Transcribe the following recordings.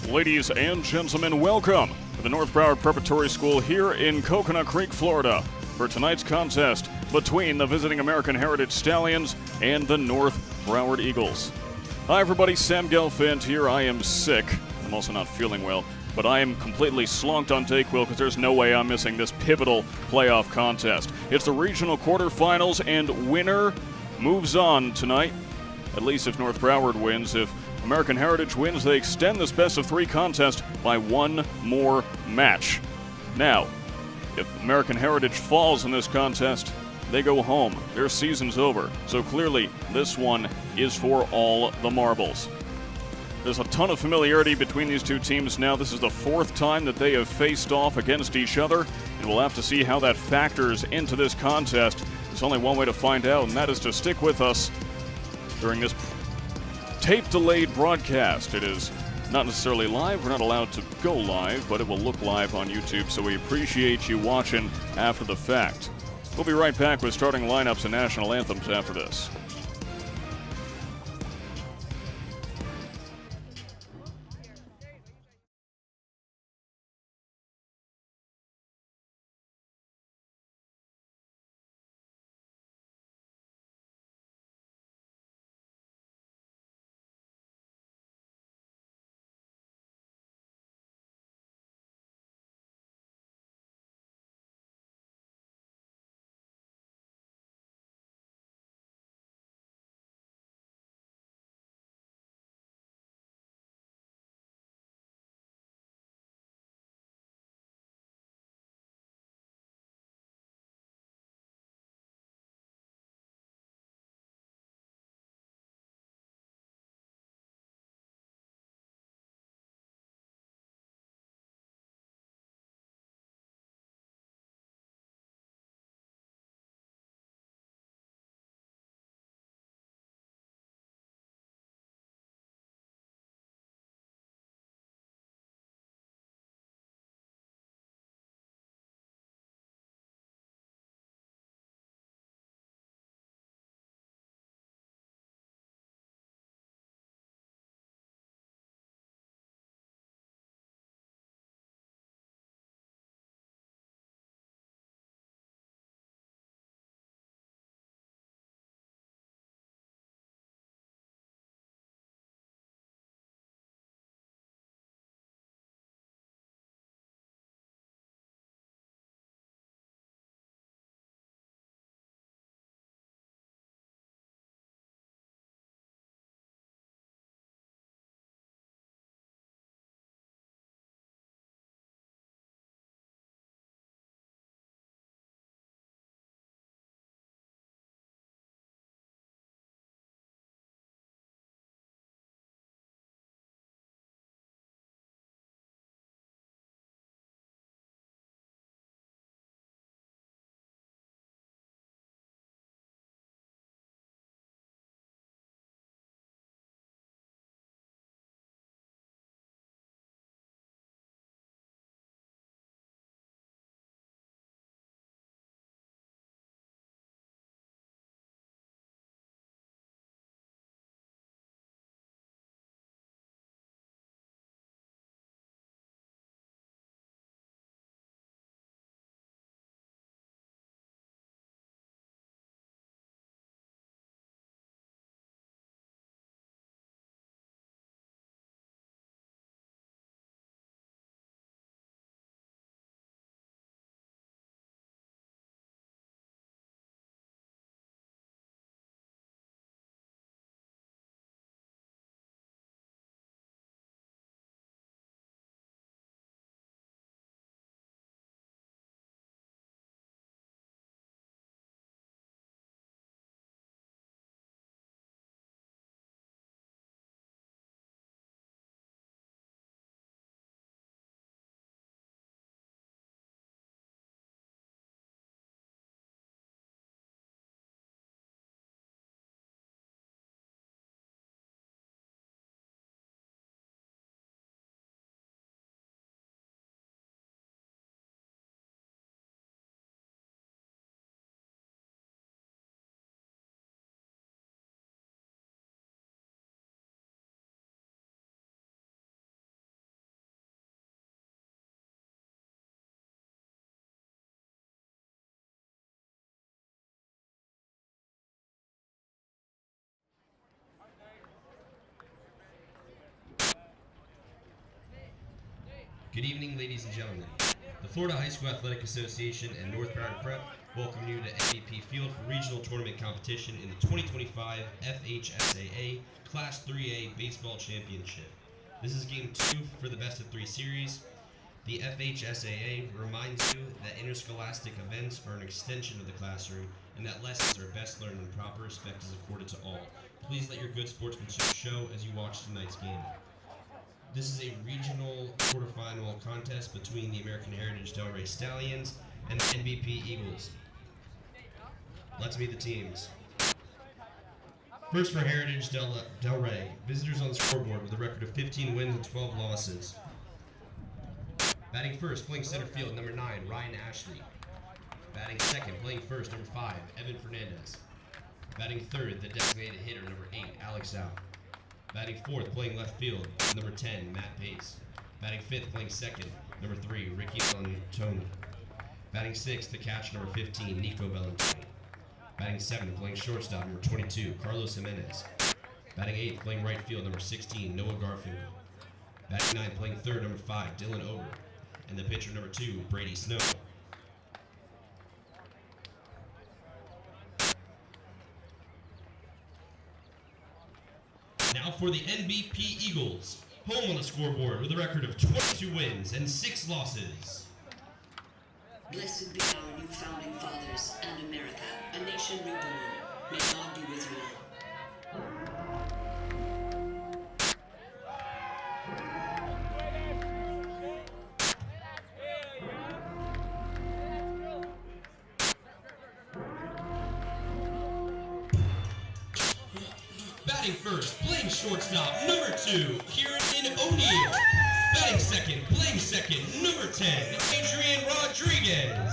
Ladies and gentlemen, welcome to the North Broward Preparatory School here in Coconut Creek, Florida, for tonight's contest between the visiting American Heritage Stallions and the North Broward Eagles. Hi everybody, Sam Gelfand here. I am sick. I'm also not feeling well, but I am completely slonked on Dayquil because there's no way I'm missing this pivotal playoff contest. It's the regional quarterfinals, and winner moves on tonight, at least if North Broward wins. If American Heritage wins, they extend this best-of-3 contest by one more match. Now, if American Heritage falls in this contest, they go home. Their season's over. So clearly, this one is for all the marbles. There's a ton of familiarity between these two teams now. This is the 4th time that they have faced off against each other, and we'll have to see how that factors into this contest. There's only one way to find out, and that is to stick with us during this tape-delayed broadcast. It is not necessarily live. We're not allowed to go live, but it will look live on YouTube, so we appreciate you watching after the fact. We'll be right back with starting lineups and national anthems after this. Good evening, ladies and gentlemen. The Florida High School Athletic Association and North Broward Prep welcome you to MVP Field for regional tournament competition in the 2025 FHSAA Class 3A Baseball Championship. This is Game 2 for the Best of 3 series. The FHSAA reminds you that interscholastic events are an extension of the classroom and that lessons are best learned when proper respect is accorded to all. Please let your good sportsmanship show as you watch tonight's game. This is a regional quarterfinal contest between the American Heritage Delray Stallions and the MVP Eagles. Let's meet the teams. First for Heritage Delray, visitors on the scoreboard with a record of 15 wins and 12 losses. Batting first, playing center field, number 9, Ryan Ashley. Batting second, playing first, number 5, Evan Fernandez. Batting third, the designated hitter, number 8, Alex Zhao. Batting fourth, playing left field, number 10, Matt Pace. Batting fifth, playing second, number 3, Ricky Bellantoni. Batting sixth, the catcher, number 15, Nico Bellantoni. Batting seventh, playing shortstop, number 22, Carlos Jimenez. Batting eighth, playing right field, number 16, Noah Garfinkel. Batting ninth, playing third, number 5, Dylan Ober. And the pitcher, number 2, Brady Snow. Now for the MVP Eagles, home on the scoreboard with a record of 22 wins and 6 losses. Blessed be our new founding fathers and America, a nation reborn. May God be with you all. Batting first, playing shortstop, number 2, Kieran O'Neill. Batting second, playing second, number 10, Adrian Rodriguez.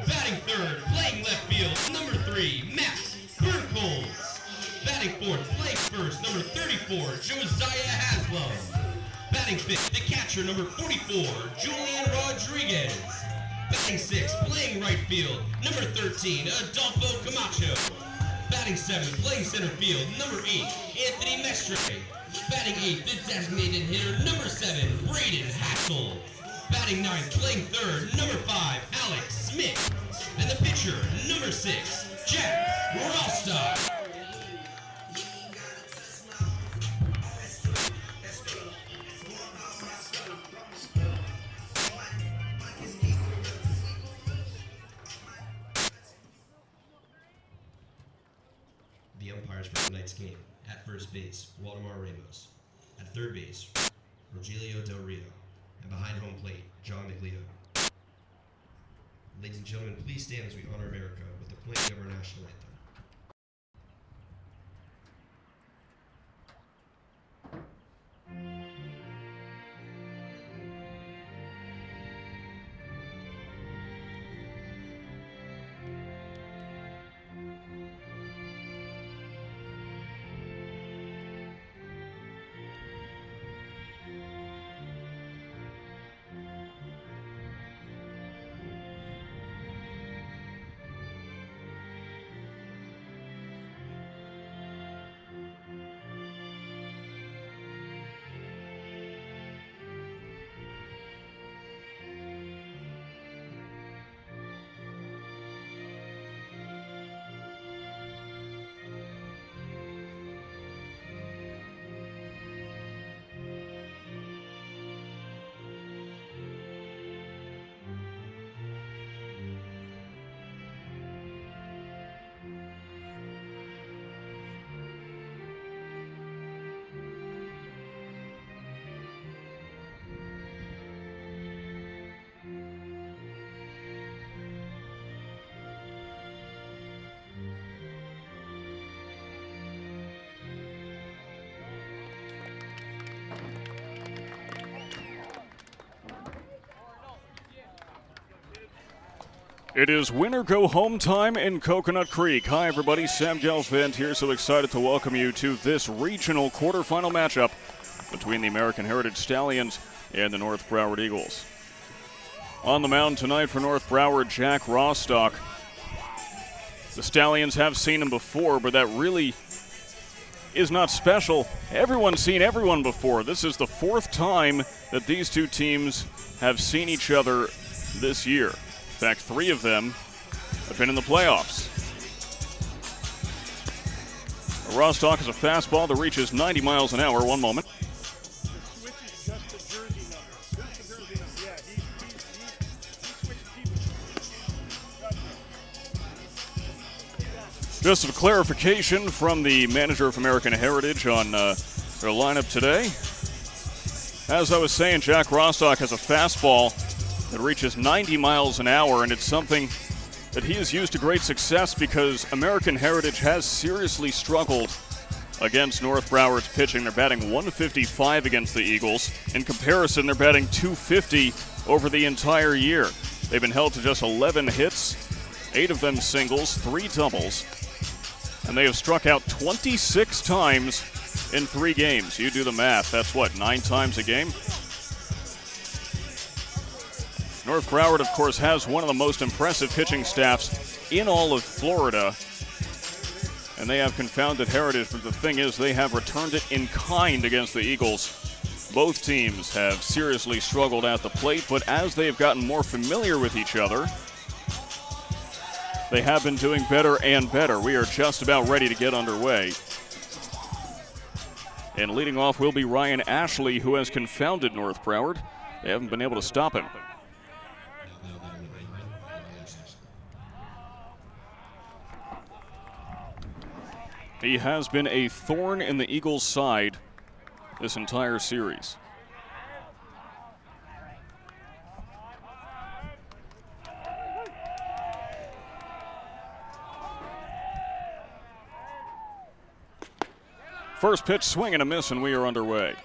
Batting third, playing left field, number 3, Matt Burkholz. Batting fourth, playing first, number 34, Josiah Haslam. Batting fifth, the catcher, number 44, Julian Rodriguez. Batting sixth, playing right field, number 13, Adolfo Camacho. Batting seventh, playing center field, number 8, Anthony Mestre. Batting eighth, the designated hitter, number 7, Braden Hassel. Batting ninth, playing third, number 5, Alex Smith. And the pitcher, number 6, Jack Rostock. The umpires for tonight's game. At first base, Waldemar Ramos. At third base, Rogelio Del Rio. And behind home plate, John McLeod. Ladies and gentlemen, please stand as we honor America with the playing of our national anthem. It is winner go home time in Coconut Creek. Hi everybody, Sam Gelfand here, so excited to welcome you to this regional quarterfinal matchup between the American Heritage Stallions and the North Broward Eagles. On the mound tonight for North Broward, Jack Rostock. The Stallions have seen him before, but that really is not special. Everyone's seen everyone before. This is the 4th time that these two teams have seen each other this year. In fact, 3 of them have been in the playoffs. Rostock has a fastball that reaches 90 miles an hour. One moment. Just some clarification from the manager of American Heritage on their lineup today. As I was saying, Jack Rostock has a fastball that reaches 90 miles an hour, and it's something that he has used to great success because American Heritage has seriously struggled against North Broward's pitching. They're batting 155 against the Eagles. In comparison, they're batting 250 over the entire year. They've been held to just 11 hits, 8 of them singles, 3 doubles, and they have struck out 26 times in 3 games. You do the math. That's what, 9 times a game? North Broward, of course, has one of the most impressive pitching staffs in all of Florida, and they have confounded Heritage, but the thing is they have returned it in kind against the Eagles. Both teams have seriously struggled at the plate, but as they have gotten more familiar with each other, they have been doing better and better. We are just about ready to get underway. And leading off will be Ryan Ashley, who has confounded North Broward. They haven't been able to stop him. He has been a thorn in the Eagles' side this entire series. First pitch, swing and a miss, and we are underway.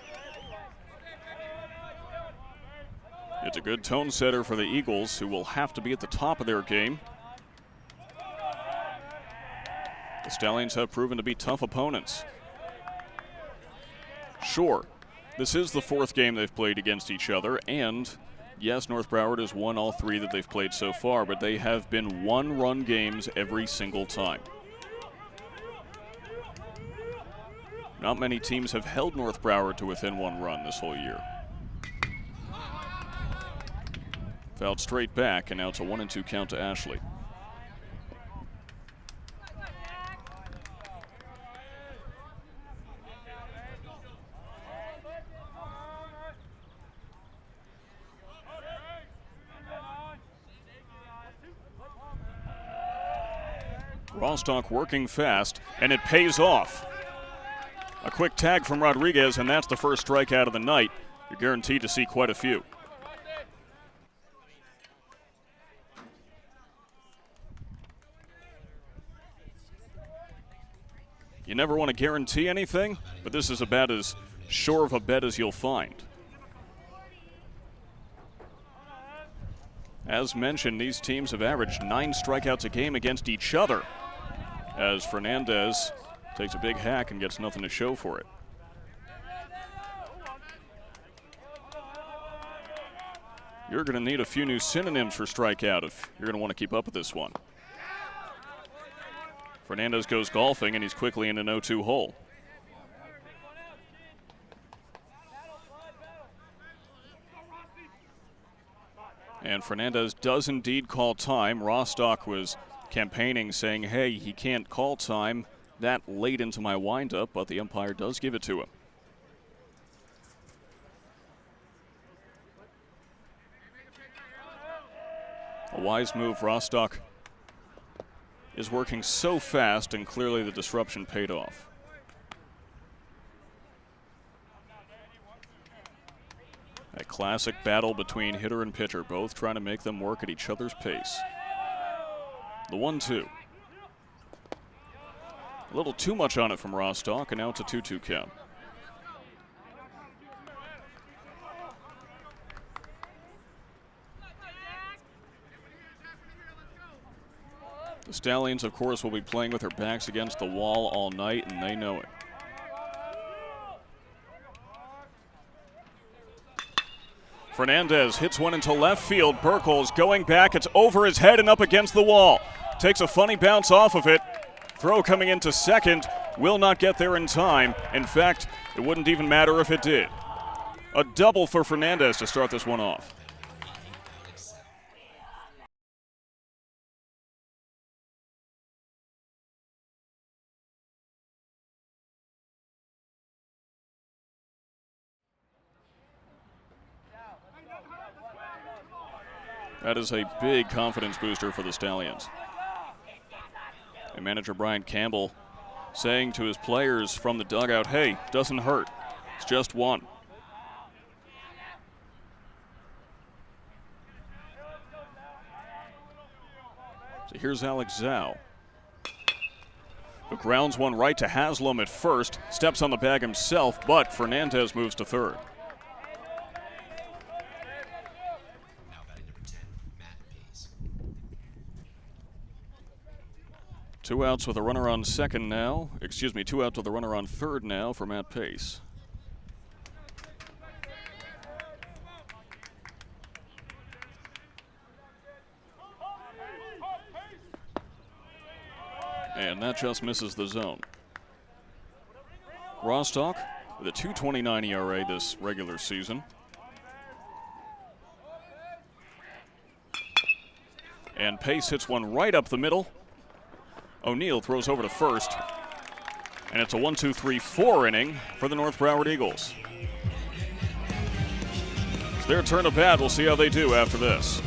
It's a good tone setter for the Eagles, who will have to be at the top of their game. The Stallions have proven to be tough opponents. Sure, this is the 4th game they've played against each other, and yes, North Broward has won all 3 that they've played so far, but they have been 1-run games every single time. Not many teams have held North Broward to within 1 run this whole year. Fouled straight back, and now it's a 1-2 count to Ashley. Rostock working fast, and it pays off. A quick tag from Rodriguez, and that's the first strikeout of the night. You're guaranteed to see quite a few. You never want to guarantee anything, but this is about as sure of a bet as you'll find. As mentioned, these teams have averaged 9 strikeouts a game against each other, as Fernandez takes a big hack and gets nothing to show for it. You're going to need a few new synonyms for strikeout if you're going to want to keep up with this one. Fernandez goes golfing, and he's quickly in an 0-2 hole. And Fernandez does indeed call time. Rostock was campaigning, saying, hey, he can't call time that late into my windup, but the umpire does give it to him. A wise move. Rostock is working so fast, and clearly the disruption paid off. A classic battle between hitter and pitcher, both trying to make them work at each other's pace. The 1-2. A little too much on it from Rostock, and now it's a 2-2 count. The Stallions, of course, will be playing with their backs against the wall all night, and they know it. Fernandez hits one into left field. Burkle's going back. It's over his head and up against the wall. Takes a funny bounce off of it. Throw coming into second. Will not get there in time. In fact, it wouldn't even matter if it did. A double for Fernandez to start this one off. That is a big confidence booster for the Stallions. And manager Brian Campbell saying to his players from the dugout, hey, doesn't hurt. It's just one. So here's Alex Zhao, who grounds one right to Haslam at first, steps on the bag himself, but Fernandez moves to third. Now batting number 10, Matt Pace. 2 outs with a runner on second now. 2 outs with a runner on third now for Matt Pace. And that just misses the zone. Rostock with a 2.29 ERA this regular season. And Pace hits one right up the middle. O'Neill throws over to first. And it's a 1-2-3-4 inning for the North Broward Eagles. It's their turn to bat. We'll see how they do after this.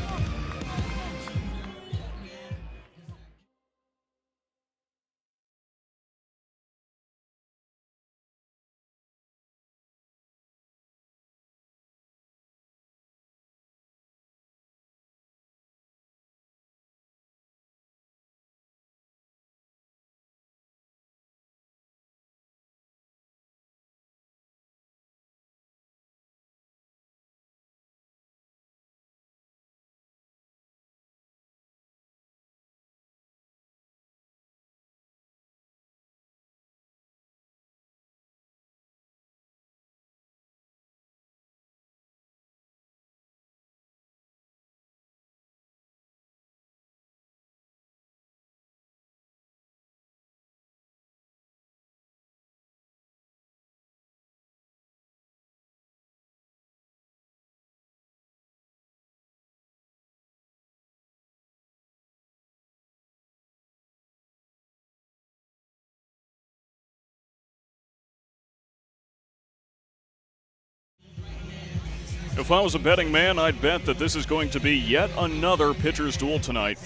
If I was a betting man, I'd bet that this is going to be yet another pitcher's duel tonight.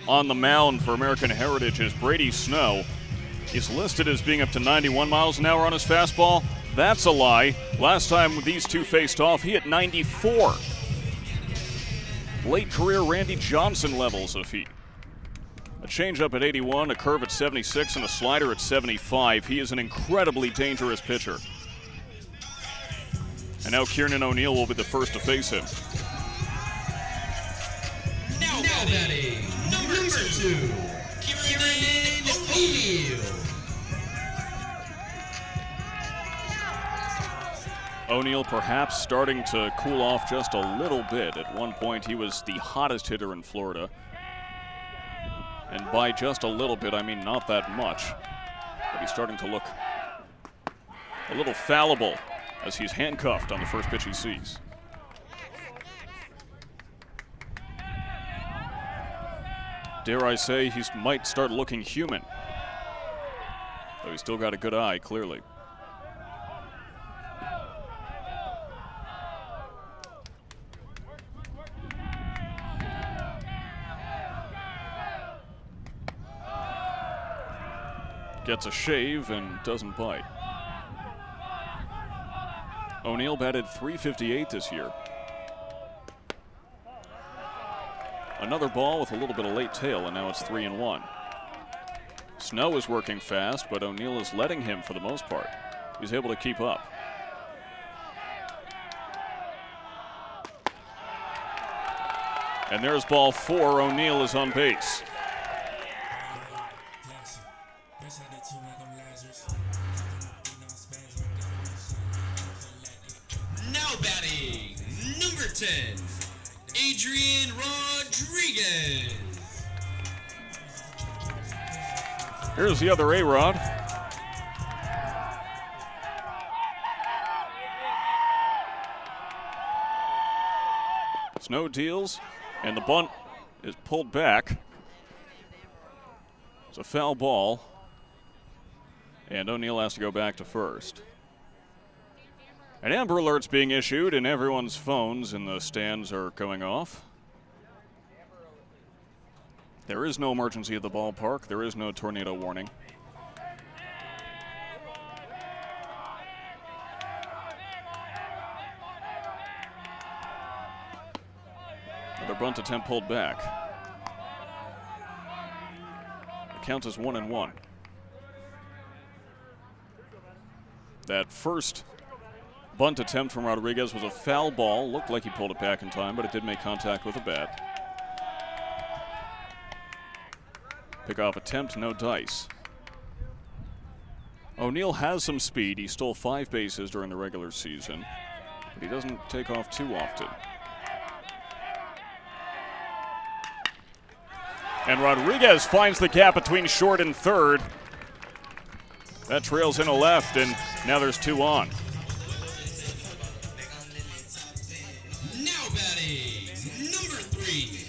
On the mound for American Heritage is Brady Snow. He's listed as being up to 91 miles an hour on his fastball. That's a lie. Last time these two faced off, he hit 94. Late career Randy Johnson levels of heat. A changeup at 81, a curve at 76, and a slider at 75. He is an incredibly dangerous pitcher. And now Kieran O'Neill will be the first to face him. Now batting, number 2, Kieran O'Neill. O'Neill perhaps starting to cool off just a little bit. At one point, he was the hottest hitter in Florida. And by just a little bit, I mean not that much. But he's starting to look a little fallible as he's handcuffed on the first pitch he sees. Dare I say, he might start looking human. Though he's still got a good eye, clearly. Gets a shave and doesn't bite. O'Neill batted .358 this year. Another ball with a little bit of late tail, and now it's 3-1. Snow is working fast, but O'Neill is letting him for the most part. He's able to keep up. And there's ball 4. O'Neill is on base. Now batting, number 10, Adrian Rodriguez. Here's the other A-Rod. Snow deals, and the bunt is pulled back. It's a foul ball, and O'Neill has to go back to first. An Amber Alert's being issued, and everyone's phones in the stands are going off. There is no emergency at the ballpark. There is no tornado warning. Another bunt attempt pulled back. The count is 1-1. That first bunt attempt from Rodriguez was a foul ball. Looked like he pulled it back in time, but it did make contact with the bat. Pickoff attempt, no dice. O'Neill has some speed. He stole 5 bases during the regular season, but he doesn't take off too often. And Rodriguez finds the gap between short and third. That trails into left, and now there's 2 on. Now batting, number 3,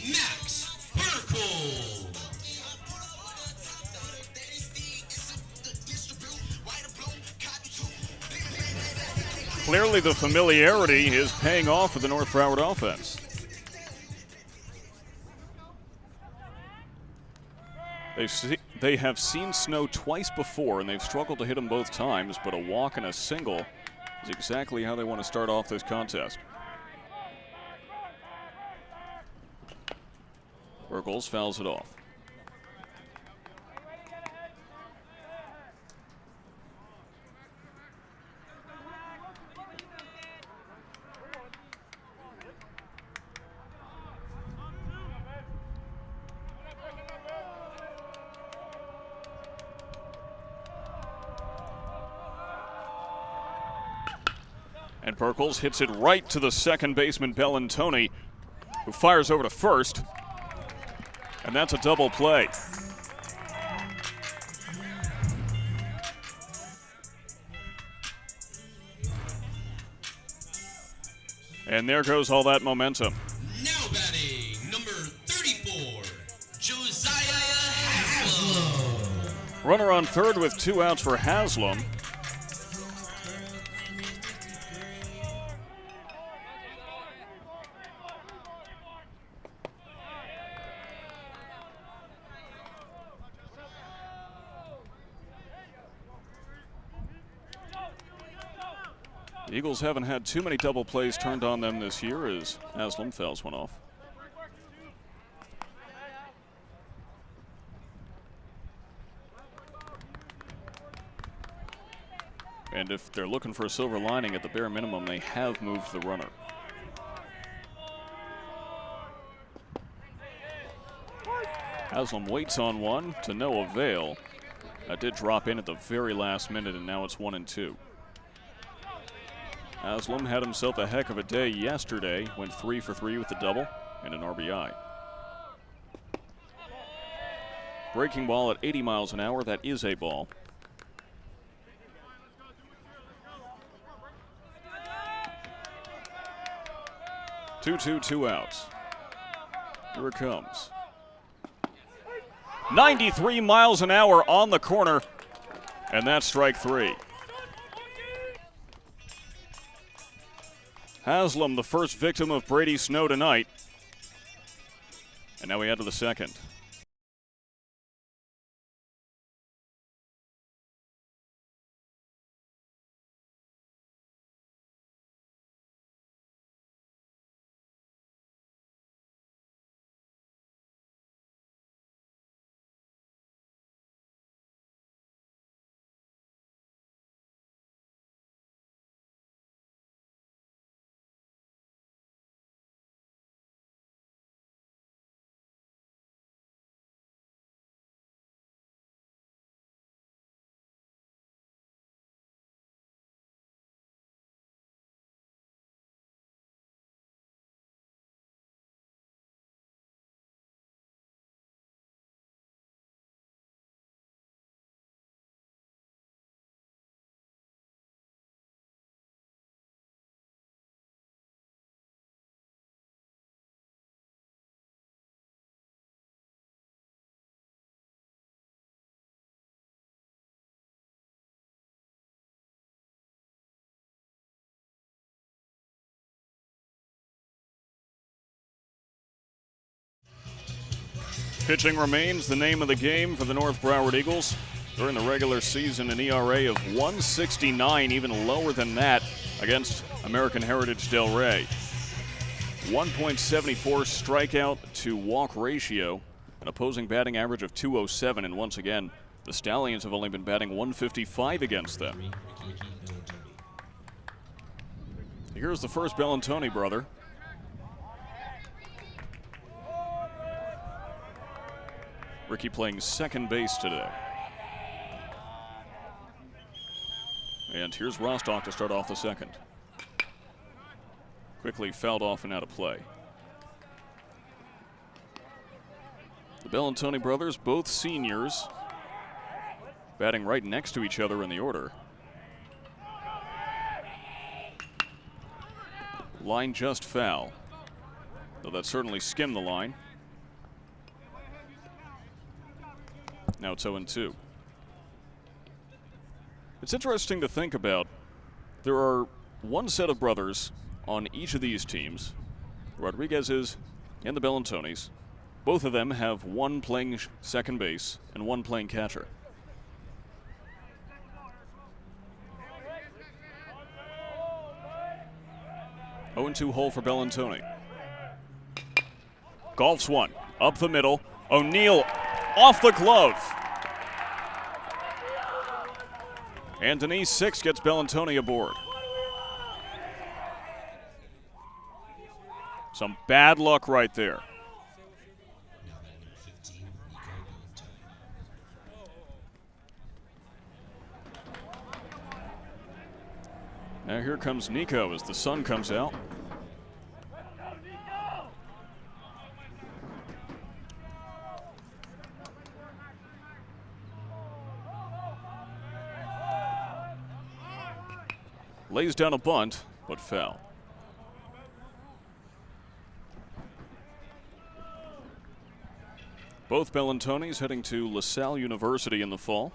Max Burkle. Clearly the familiarity is paying off for the North Broward offense. They have seen snow twice before, and they've struggled to hit them both times, but a walk and a single is exactly how they want to start off this contest. Burgles fouls it off. And Burkles hits it right to the second baseman, Bellantoni, who fires over to first. And that's a double play. And there goes all that momentum. Now batting, number 34, Josiah Haslam. Runner on third with 2 outs for Haslam. The Eagles haven't had too many double plays turned on them this year as Haslam fouls one off. And if they're looking for a silver lining, at the bare minimum, they have moved the runner. Haslam waits on one to no avail. That did drop in at the very last minute, and now it's 1-2. Haslam had himself a heck of a day yesterday. Went 3 for 3 with the double and an RBI. Breaking ball at 80 miles an hour. That is a ball. Two outs. Here it comes. 93 miles an hour on the corner, and that's strike 3. Haslam, the first victim of Brady Snow tonight. And now we head to the second. Pitching remains the name of the game for the North Broward Eagles. During the regular season, an ERA of 1.69, even lower than that against American Heritage Delray. 1.74 strikeout to walk ratio, an opposing batting average of 207, and once again, the Stallions have only been batting 155 against them. Here's the first Bellantoni brother. Ricky playing second base today. And here's Rostock to start off the second. Quickly fouled off and out of play. The Bellantoni brothers, both seniors, batting right next to each other in the order. Line just foul, though that certainly skimmed the line. Now it's 0-2. It's interesting to think about. There are one set of brothers on each of these teams, Rodriguez's and the Bellantonis. Both of them have one playing second base and one playing catcher. Oh, 0-2 hole for Bellantoni. Golfs one, up the middle. O'Neill off the glove. And Denise 6 gets Bellantoni aboard. Some bad luck right there. Now here comes Nico as the sun comes out. Lays down a bunt, but foul. Both Bellantonis heading to LaSalle University in the fall.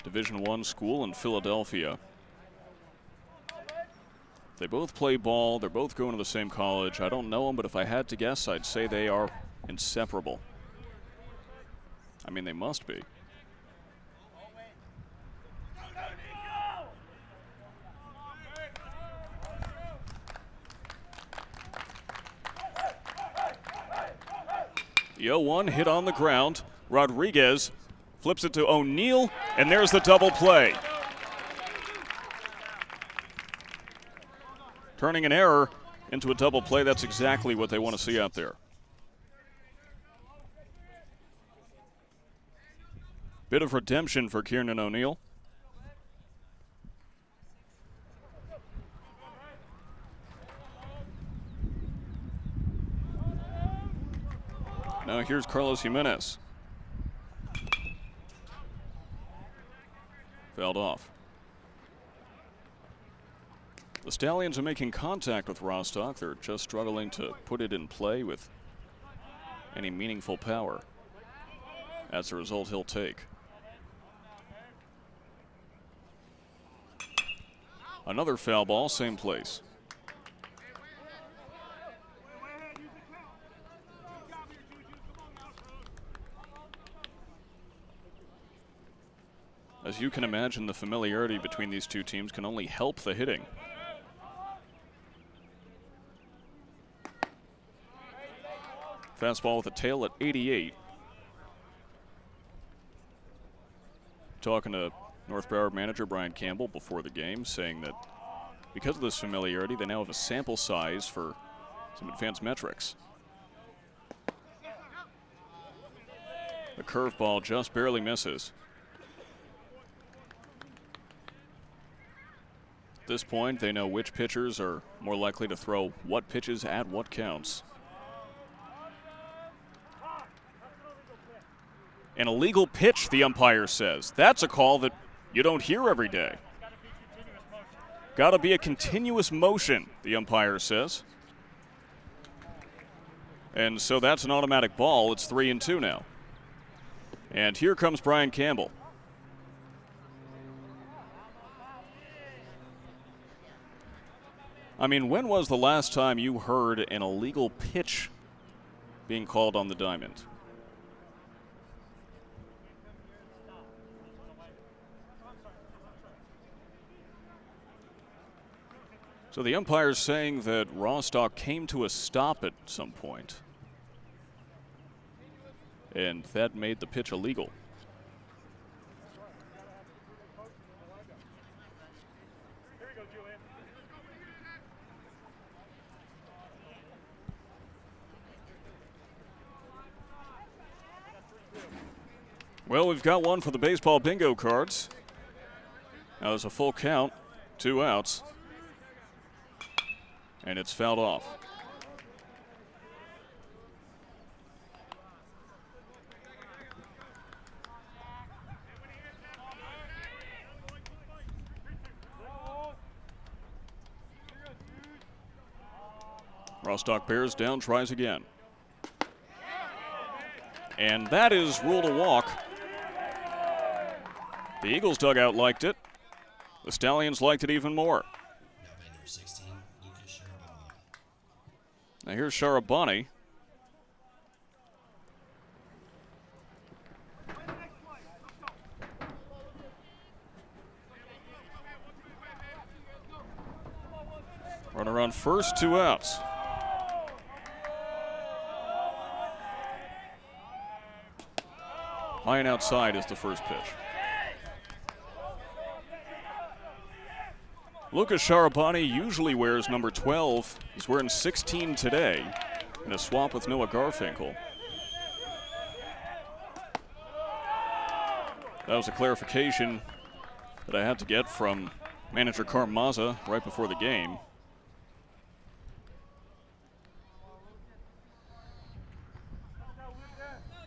Division I school in Philadelphia. They both play ball. They're both going to the same college. I don't know them, but if I had to guess, I'd say they are inseparable. I mean, they must be. The 0-1 hit on the ground. Rodriguez flips it to O'Neill, and there's the double play. Turning an error into a double play, that's exactly what they want to see out there. Bit of redemption for Kieran O'Neill. Now here's Carlos Jimenez. Fouled off. The Stallions are making contact with Rostock. They're just struggling to put it in play with any meaningful power. As a result, he'll take. Another foul ball, same place. As you can imagine, the familiarity between these two teams can only help the hitting. Fastball with a tail at 88. Talking to North Broward manager Brian Campbell before the game, saying that because of this familiarity, they now have a sample size for some advanced metrics. The curveball just barely misses. At this point, they know which pitchers are more likely to throw what pitches at what counts. An illegal pitch, the umpire says. That's a call that you don't hear every day. Got to be a continuous motion, the umpire says. And so that's an automatic ball. It's 3-2 now. And here comes Brian Campbell. I mean, when was the last time you heard an illegal pitch being called on the diamond. So the umpire's saying that Rostock came to a stop at some point, and that made the pitch illegal. Well, we've got one for the baseball bingo cards. Now there's a full count, 2 outs, and it's fouled off. Rostock bears down, tries again. And that is ruled a walk. The Eagles dugout liked it. The Stallions liked it even more. Now here's Sharabani. Runner on first, 2 outs. High and outside is the first pitch. Lucas Sharabani usually wears number 12. He's wearing 16 today in a swap with Noah Garfinkel. That was a clarification that I had to get from manager Carm Mazza right before the game.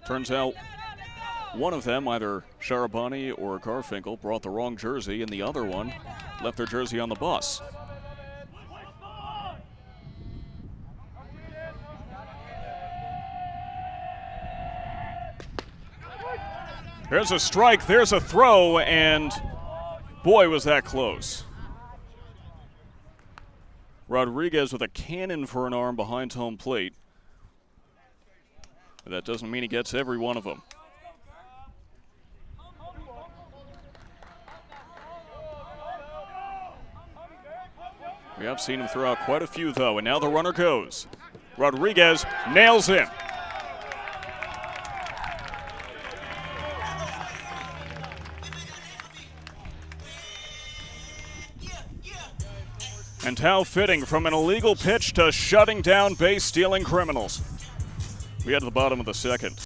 Turns out one of them, either Sharabani or Garfinkel, brought the wrong jersey, and the other one left their jersey on the bus. There's a strike, there's a throw, and boy, was that close. Rodriguez with a cannon for an arm behind home plate. But that doesn't mean he gets every one of them. We have seen him throw out quite a few, though, and now the runner goes. Rodriguez nails him. And how fitting, from an illegal pitch to shutting down base-stealing criminals. We had to the bottom of the second.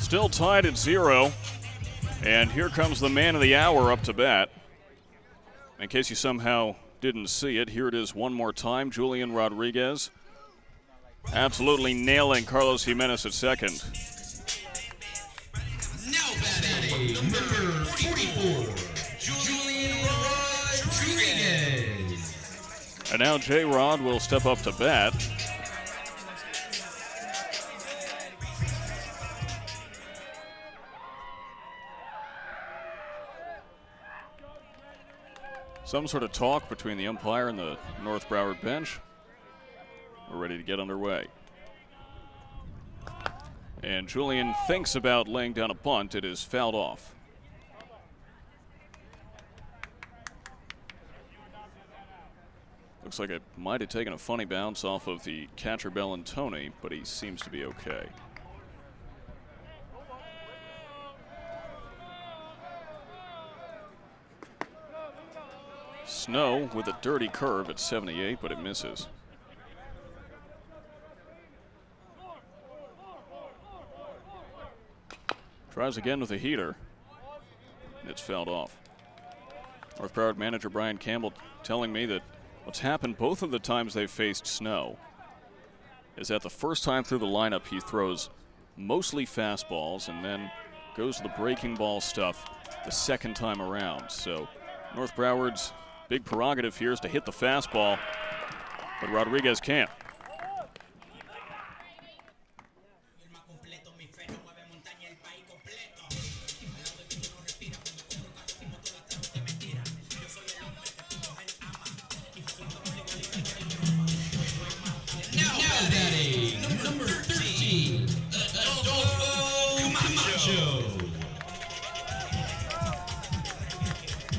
Still tied at 0, and here comes the man of the hour up to bat. In case you somehow didn't see it, here it is one more time. Julian Rodriguez absolutely nailing Carlos Jimenez at second. Now batting, number 44, Julian Rodriguez. And now J-Rod will step up to bat. Some sort of talk between the umpire and the North Broward bench. We're ready to get underway. And Julian thinks about laying down a bunt. It is fouled off. Looks like it might have taken a funny bounce off of the catcher Bellantoni, but he seems to be okay. Snow with a dirty curve at 78, but it misses. Tries again with a heater. It's fouled off. North Broward manager Brian Campbell telling me that what's happened both of the times they've faced Snow is that the first time through the lineup he throws mostly fastballs and then goes to the breaking ball stuff the second time around. So North Broward's big prerogative here is to hit the fastball, but Rodriguez can't.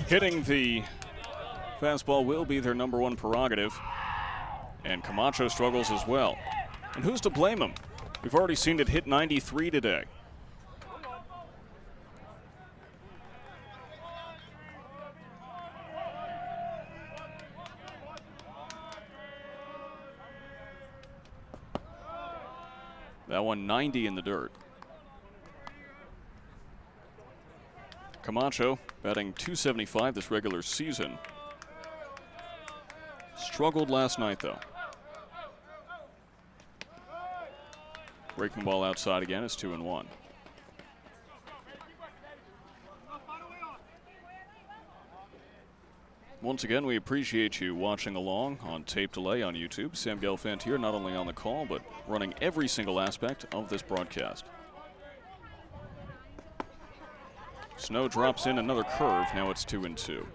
Hitting the fastball will be their #1 prerogative, and Camacho struggles as well. And who's to blame him? We've already seen it hit 93 today. That one 90 in the dirt. Camacho batting .275 this regular season. Struggled last night though. Breaking ball outside again is 2-1. Once again, we appreciate you watching along on tape delay on YouTube. Sam Gelfand here, not only on the call, but running every single aspect of this broadcast. Snow drops in another curve. Now it's 2-2.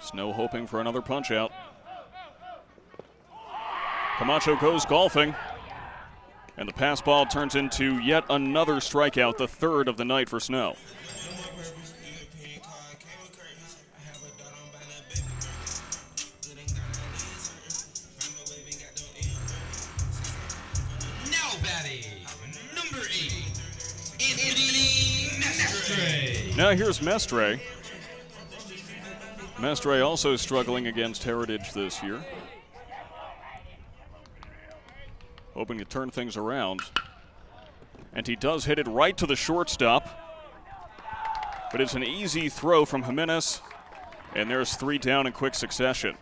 Snow hoping for another punch out. Camacho goes golfing, and the pass ball turns into yet another strikeout, the third of the night for Snow. Now here's Mestre. Mestre also struggling against Heritage this year. Hoping to turn things around. And he does hit it right to the shortstop. But it's an easy throw from Jimenez. And there's 3 down in quick succession.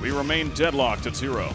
We remain deadlocked at 0.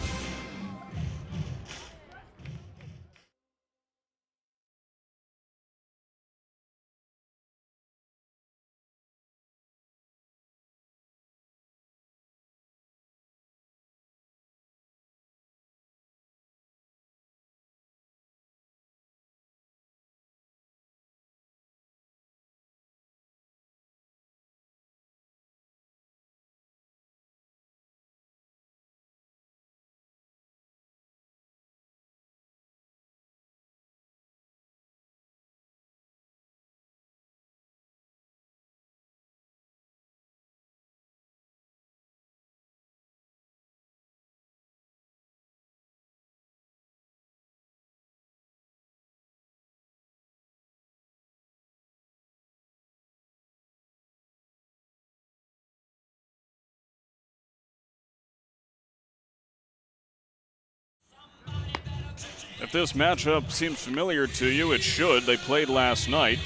If this matchup seems familiar to you, it should. They played last night.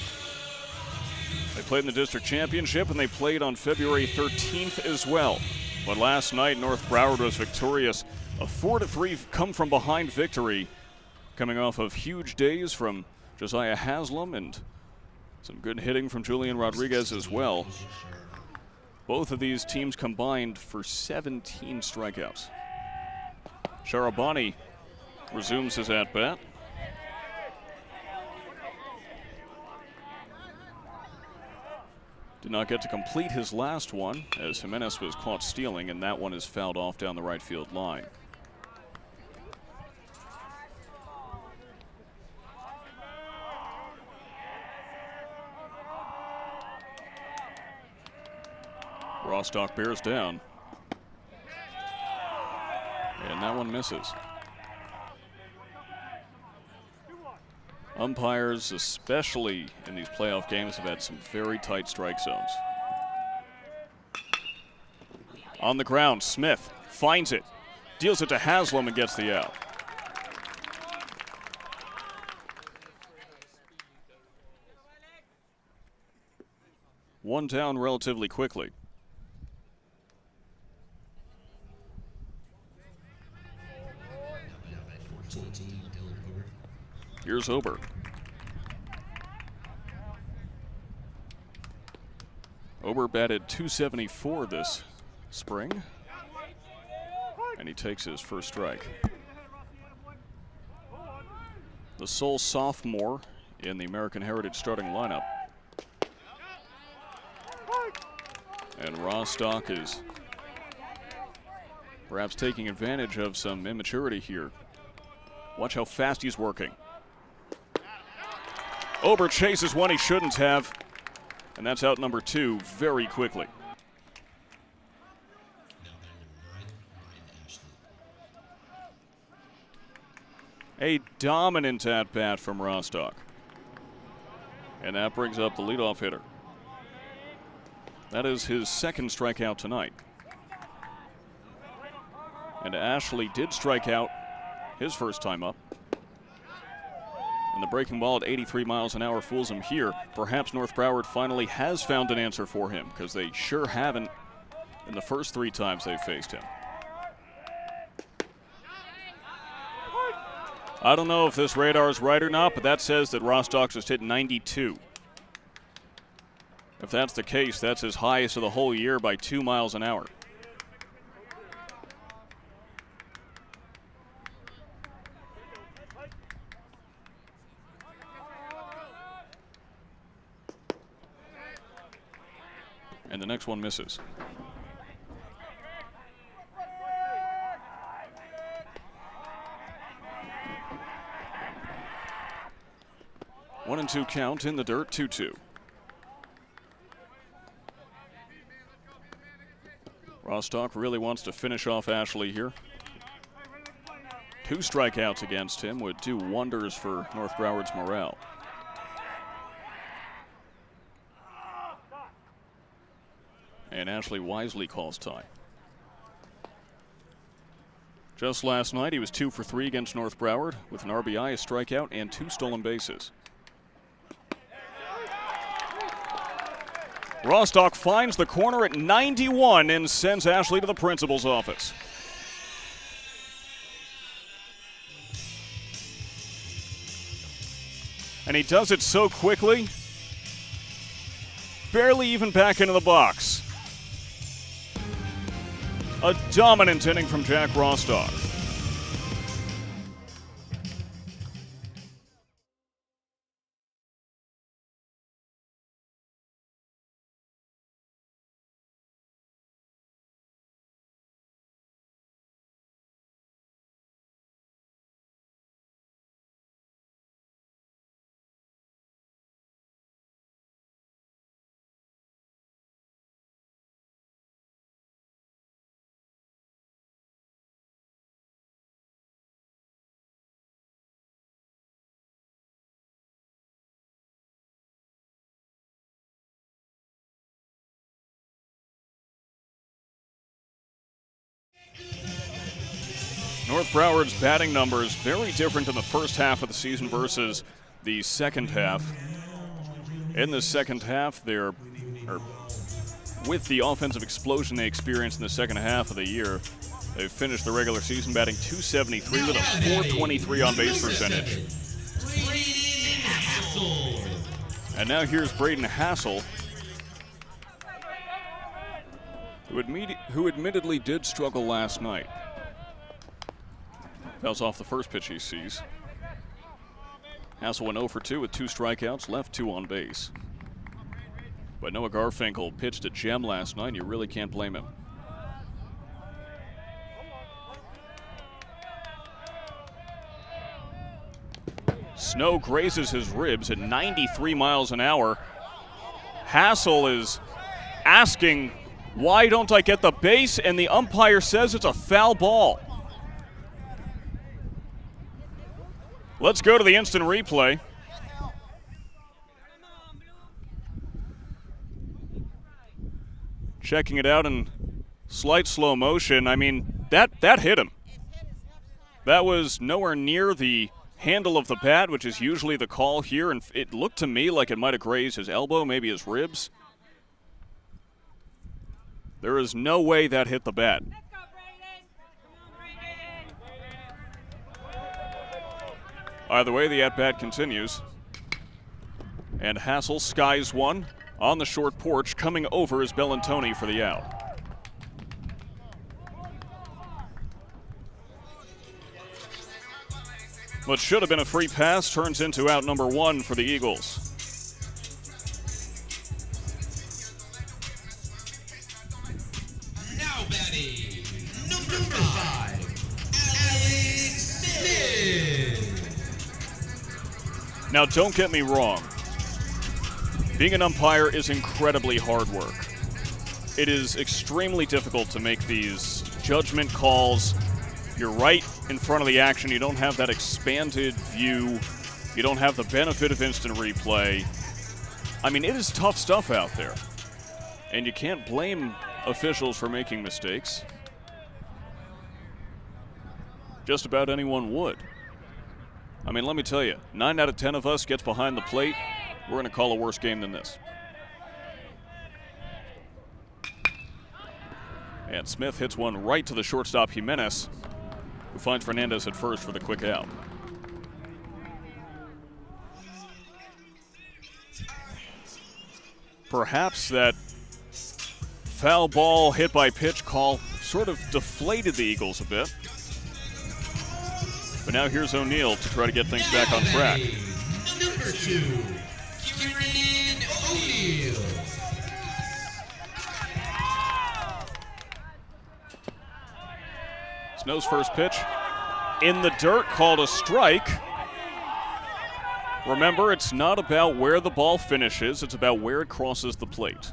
They played in the district championship, and they played on February 13th as well. But last night, North Broward was victorious. A 4-3 come-from-behind victory, coming off of huge days from Josiah Haslam and some good hitting from Julian Rodriguez as well. Both of these teams combined for 17 strikeouts. Sharabani resumes his at-bat. Did not get to complete his last one as Jimenez was caught stealing, and that one is fouled off down the right field line. Rostock bears down. And that one misses. Umpires, especially in these playoff games, have had some very tight strike zones. On the ground, Smith finds it, deals it to Haslam and gets the out. One down relatively quickly. Here's Ober. Ober batted .274 this spring, and he takes his first strike. The sole sophomore in the American Heritage starting lineup. And Rostock is perhaps taking advantage of some immaturity here. Watch how fast he's working. Ober chases one he shouldn't have, and that's out number 2 very quickly. A dominant at-bat from Rostock. And that brings up the leadoff hitter. That is his second strikeout tonight. And Ashley did strike out his first time up. And the breaking ball at 83 miles an hour fools him here. Perhaps North Broward finally has found an answer for him, because they sure haven't in the first 3 times they've faced him. I don't know if this radar is right or not, but that says that Rostock just hit 92. If that's the case, that's his highest of the whole year by 2 miles an hour. And the next one misses. One and two count in the dirt, 2-2. Rostock really wants to finish off Ashley here. 2 strikeouts against him would do wonders for North Broward's morale. And Ashley wisely calls tie. Just last night, he was 2 for 3 against North Broward with an RBI, a strikeout, and 2 stolen bases. Rostock finds the corner at 91 and sends Ashley to the principal's office. And he does it so quickly, barely even back into the box. A dominant inning from Jack Rostock. North Broward's batting numbers very different in the first half of the season versus the second half. In the second half, with the offensive explosion they experienced in the second half of the year, they've finished the regular season batting .273 with a .423 on base percentage. And now here's Braden Hassel, who admittedly did struggle last night. Fouls off the first pitch he sees. Hassel went 0 for 2 with 2 strikeouts, left 2 on base. But Noah Garfinkel pitched a gem last night. You really can't blame him. Snow grazes his ribs at 93 miles an hour. Hassel is asking, why don't I get the base? And the umpire says it's a foul ball. Let's go to the instant replay. Checking it out in slight slow motion. I mean, that hit him. That was nowhere near the handle of the bat, which is usually the call here, and it looked to me like it might have grazed his elbow, maybe his ribs. There is no way that hit the bat. Either way, the at-bat continues. And Hassel skies one on the short porch. Coming over is Bellantoni for the out. What should have been a free pass turns into out number one for the Eagles. Now batting, number 5, Alex Smith. Now, don't get me wrong. Being an umpire is incredibly hard work. It is extremely difficult to make these judgment calls. You're right in front of the action. You don't have that expanded view. You don't have the benefit of instant replay. I mean, it is tough stuff out there. And you can't blame officials for making mistakes. Just about anyone would. I mean, let me tell you, 9 out of 10 of us gets behind the plate, we're going to call a worse game than this. And Smith hits one right to the shortstop, Jimenez, who finds Fernandez at first for the quick out. Perhaps that foul ball hit by pitch call sort of deflated the Eagles a bit. But now here's O'Neill to try to get things back on track. Number 2, Kieran O'Neill. Snow's first pitch in the dirt, called a strike. Remember, it's not about where the ball finishes, it's about where it crosses the plate.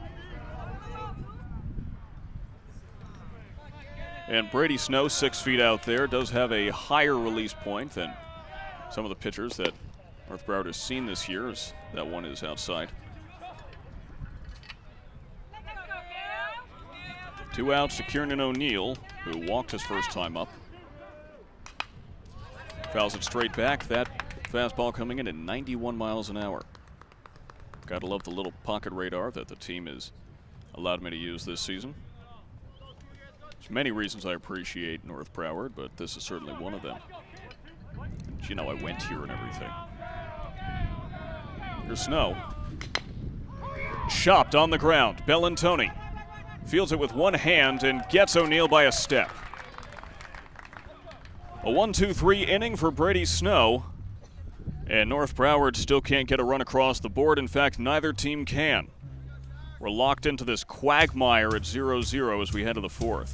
And Brady Snow, 6 feet out there, does have a higher release point than some of the pitchers that North Broward has seen this year, as that one is outside. 2 outs to Kieran O'Neill, who walked his first time up. Fouls it straight back. That fastball coming in at 91 miles an hour. Gotta love the little pocket radar that the team has allowed me to use this season. There's many reasons I appreciate North Broward, but this is certainly one of them. You know, I went here and everything. Here's Snow. Chopped on the ground. Bellantoni fields it with one hand and gets O'Neill by a step. A 1-2-3 inning for Brady Snow. And North Broward still can't get a run across the board. In fact, neither team can. We're locked into this quagmire at 0-0 as we head to the 4th.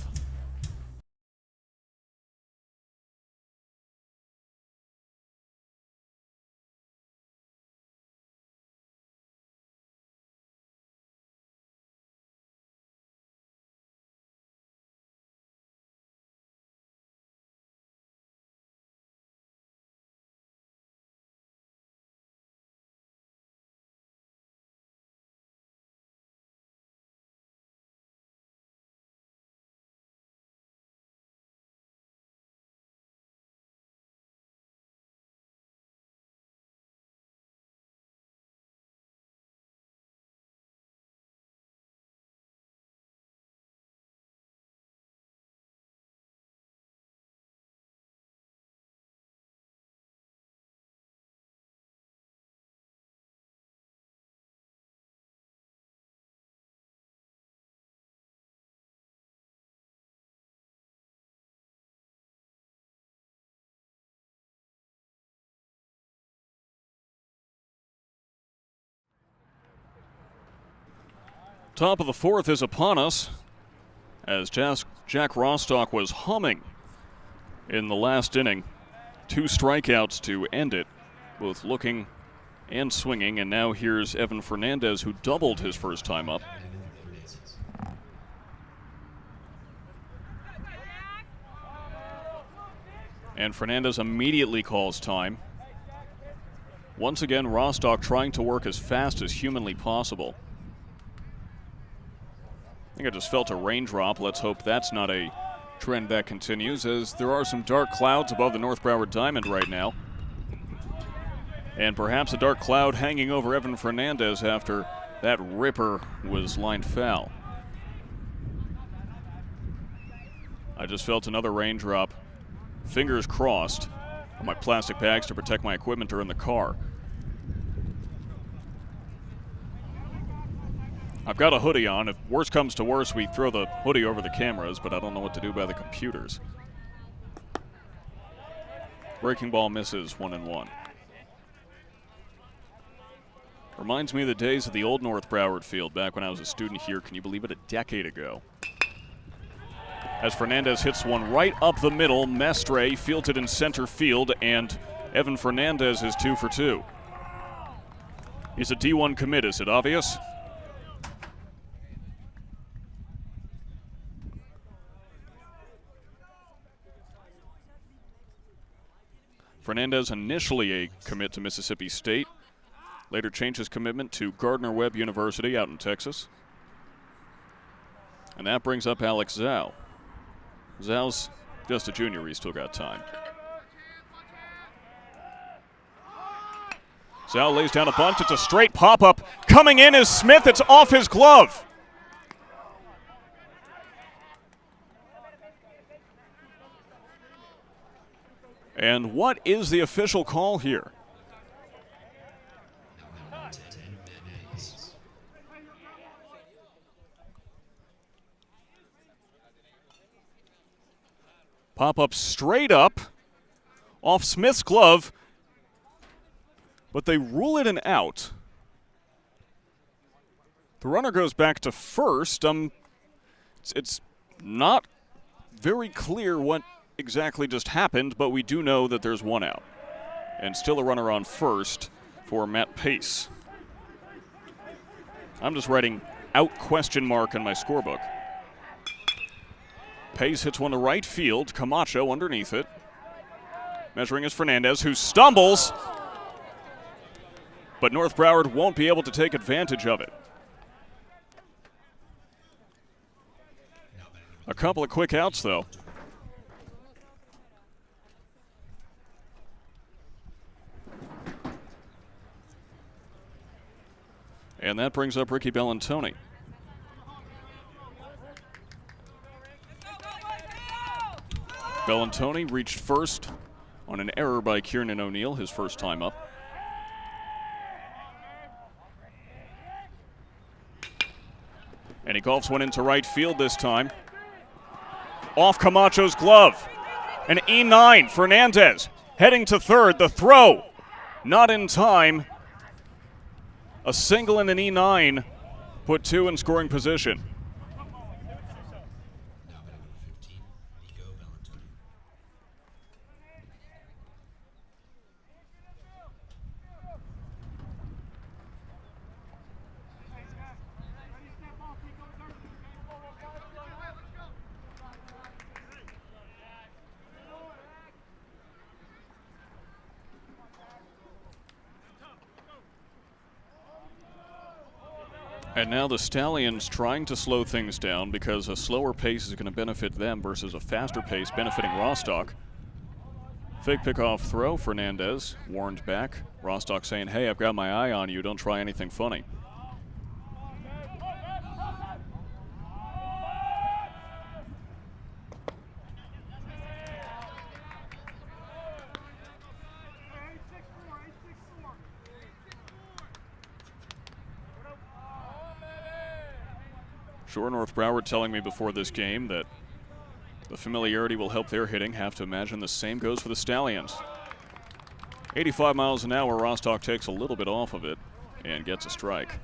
Top of the fourth is upon us as Jack Rostock was humming in the last inning. 2 strikeouts to end it, both looking and swinging, and now here's Evan Fernandez, who doubled his first time up. And Fernandez immediately calls time. Once again, Rostock trying to work as fast as humanly possible. I think I just felt a raindrop. Let's hope that's not a trend that continues, as there are some dark clouds above the North Broward Diamond right now. And perhaps a dark cloud hanging over Evan Fernandez after that ripper was lined foul. I just felt another raindrop. Fingers crossed on my plastic bags to protect my equipment or in the car. I've got a hoodie on. If worse comes to worse, we throw the hoodie over the cameras, but I don't know what to do by the computers. Breaking ball misses, 1-1. Reminds me of the days of the old North Broward field back when I was a student here. Can you believe it? A decade ago. As Fernandez hits one right up the middle, Mestre fields it in center field, and Evan Fernandez is 2 for 2. He's a D1 commit, is it obvious? Fernandez initially a commit to Mississippi State, later changed his commitment to Gardner-Webb University out in Texas. And that brings up Alex Zhao. Zhao's just a junior, he's still got time. Zhao lays down a bunt, it's a straight pop-up. Coming in is Smith, it's off his glove. And what is the official call here? Pop up straight up off Smith's glove, but they rule it an out. The runner goes back to first. It's not very clear what exactly just happened, but we do know that there's one out. And still a runner on first for Matt Pace. I'm just writing out question mark in my scorebook. Pace hits one to right field. Camacho underneath it. Measuring is Fernandez, who stumbles. But North Broward won't be able to take advantage of it. A couple of quick outs, though. And that brings up Ricky Bellantoni. Bellantoni reached first on an error by Kieran O'Neill, his first time up. And he golfs one into right field this time. Off Camacho's glove. An E9, Fernandez heading to third. The throw, not in time. A single and an E9 put 2 in scoring position. And now the Stallions trying to slow things down because a slower pace is going to benefit them versus a faster pace benefiting Rostock. Fake pickoff throw, Fernandez warned back. Rostock saying, hey, I've got my eye on you, don't try anything funny. Sure, North Broward telling me before this game that the familiarity will help their hitting. Have to imagine the same goes for the Stallions. 85 miles an hour, Rostock takes a little bit off of it and gets a strike.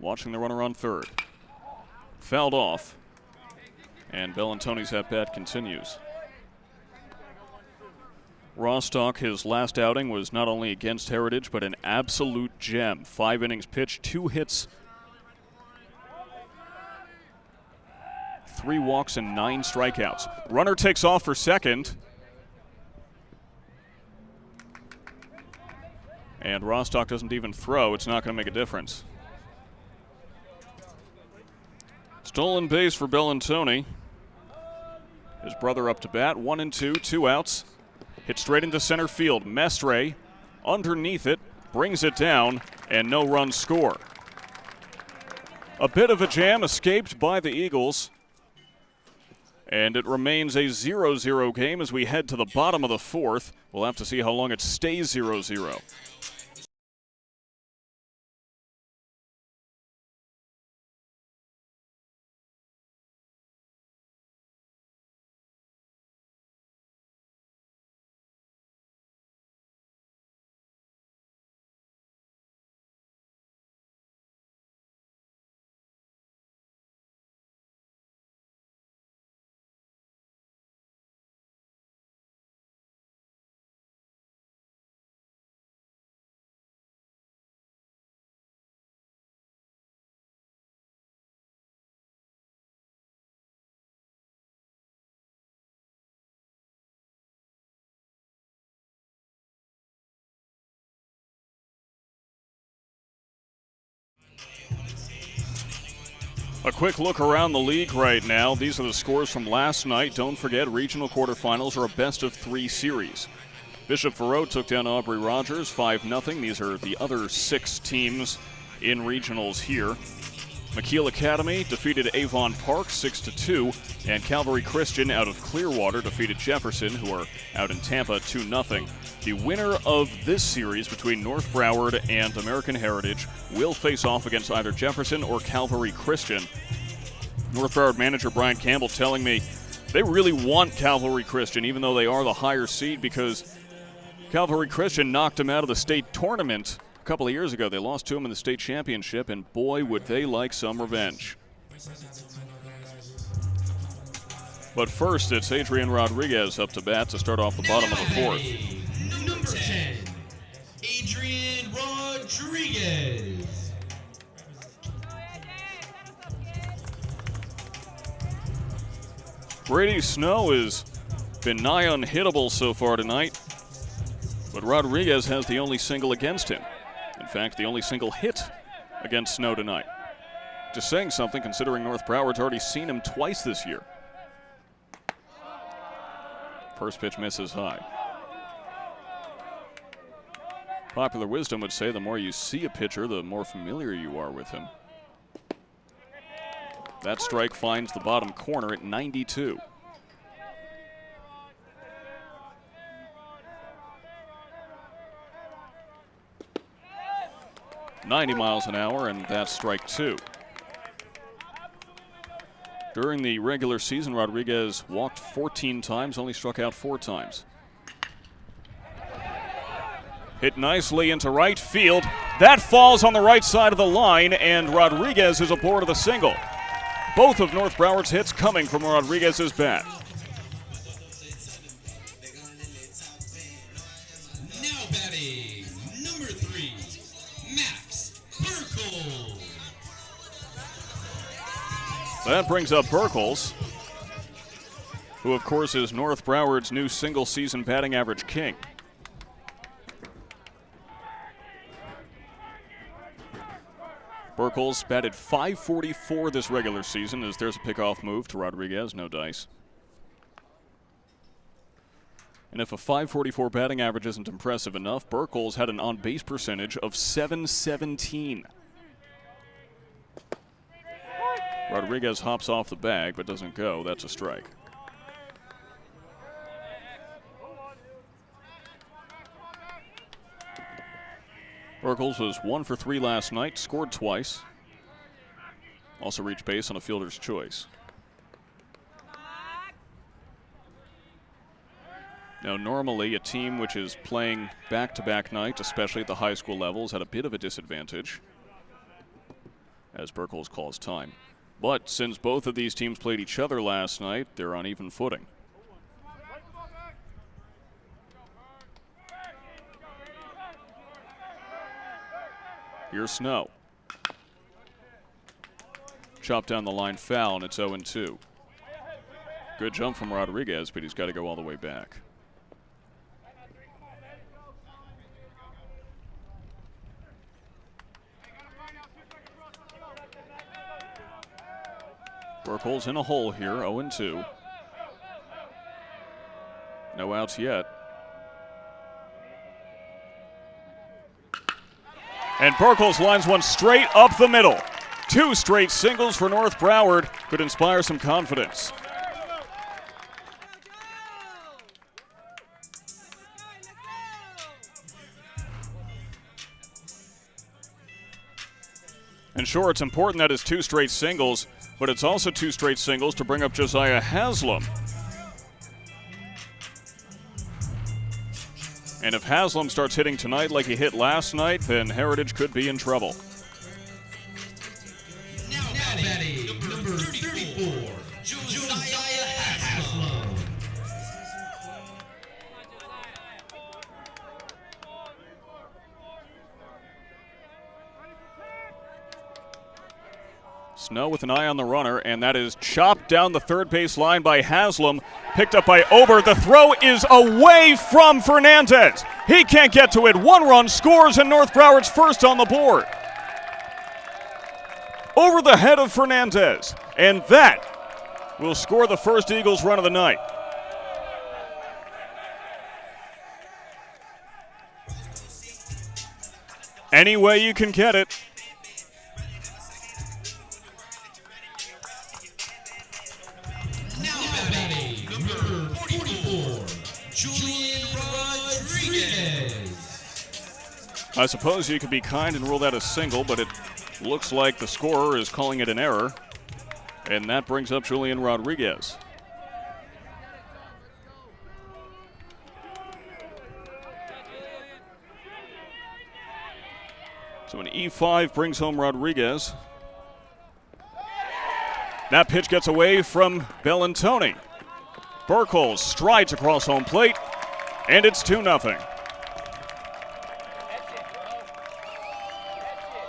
watching the runner on third. Fouled off, and Bellantoni's at-bat continues. Rostock, his last outing was not only against Heritage, but an absolute gem. 5 innings pitched, 2 hits, 3 walks, and 9 strikeouts. Runner takes off for second. And Rostock doesn't even throw. It's not going to make a difference. Stolen base for Bellantoni. His brother up to bat. 1-2, 2 outs. Hit straight into center field. Mestre underneath it, brings it down, and no runs score. A bit of a jam escaped by the Eagles. And it remains a 0-0 game as we head to the bottom of the 4th. We'll have to see how long it stays 0-0. A quick look around the league right now. These are the scores from last night. Don't forget, regional quarterfinals are a best-of-3 series. Bishop Verot took down Aubrey Rogers 5-0. These are the other 6 teams in regionals here. McKeel Academy defeated Avon Park 6-2, and Calvary Christian out of Clearwater defeated Jefferson, who are out in Tampa 2-0. The winner of this series between North Broward and American Heritage will face off against either Jefferson or Calvary Christian. North Broward manager Brian Campbell telling me they really want Calvary Christian, even though they are the higher seed, because Calvary Christian knocked them out of the state tournament a couple of years ago. They lost to them in the state championship, and boy, would they like some revenge. But first, it's Adrian Rodriguez up to bat to start off the bottom of the 4th. Number 10, Adrian Rodriguez. Brady Snow has been nigh unhittable so far tonight, but Rodriguez has the only single against him. In fact, the only single hit against Snow tonight. Just saying something, considering North Broward's already seen him twice this year. First pitch misses high. Popular wisdom would say the more you see a pitcher, the more familiar you are with him. That strike finds the bottom corner at 92. .90 miles an hour, and that's strike 2. During the regular season, Rodriguez walked 14 times, only struck out 4 times. Hit nicely into right field. That falls on the right side of the line, and Rodriguez is aboard of the single. Both of North Broward's hits coming from Rodriguez's bat. Now batting, number 3, Max Burkle. That brings up Burkles, who of course is North Broward's new single-season batting average king. Burkles batted .544 this regular season, as there's a pickoff move to Rodriguez, no dice. And if a .544 batting average isn't impressive enough, Burkles had an on-base percentage of .717. Rodriguez hops off the bag but doesn't go. That's a strike. Burkles was 1 for 3 last night, scored twice. Also reached base on a fielder's choice. Now, normally a team which is playing back-to-back nights, especially at the high school levels, had a bit of a disadvantage, as Burkles calls time. But since both of these teams played each other last night, they're on even footing. Here's Snow. Chopped down the line, foul, and it's 0-2. Good jump from Rodriguez, but he's got to go all the way back. Burkles in a hole here, 0-2. No outs yet. And Burkles lines one straight up the middle. 2 straight singles for North Broward could inspire some confidence. And sure, it's important that it's 2 straight singles, but it's also 2 straight singles to bring up Josiah Haslam. And if Haslam starts hitting tonight like he hit last night, then Heritage could be in trouble. Now batting, number 34, Josiah Haslam. Snow with an eye on the runner, and that is chopped down the third base line by Haslam. Picked up by Ober. The throw is away from Fernandez. He can't get to it. 1 run scores, and North Broward's first on the board. Over the head of Fernandez, and that will score the first Eagles run of the night. Any way you can get it. I suppose you could be kind and rule that a single, but it looks like the scorer is calling it an error. And that brings up Julian Rodriguez. So an E5 brings home Rodriguez. That pitch gets away from Bellantoni. Burkles strides across home plate, and it's 2-0.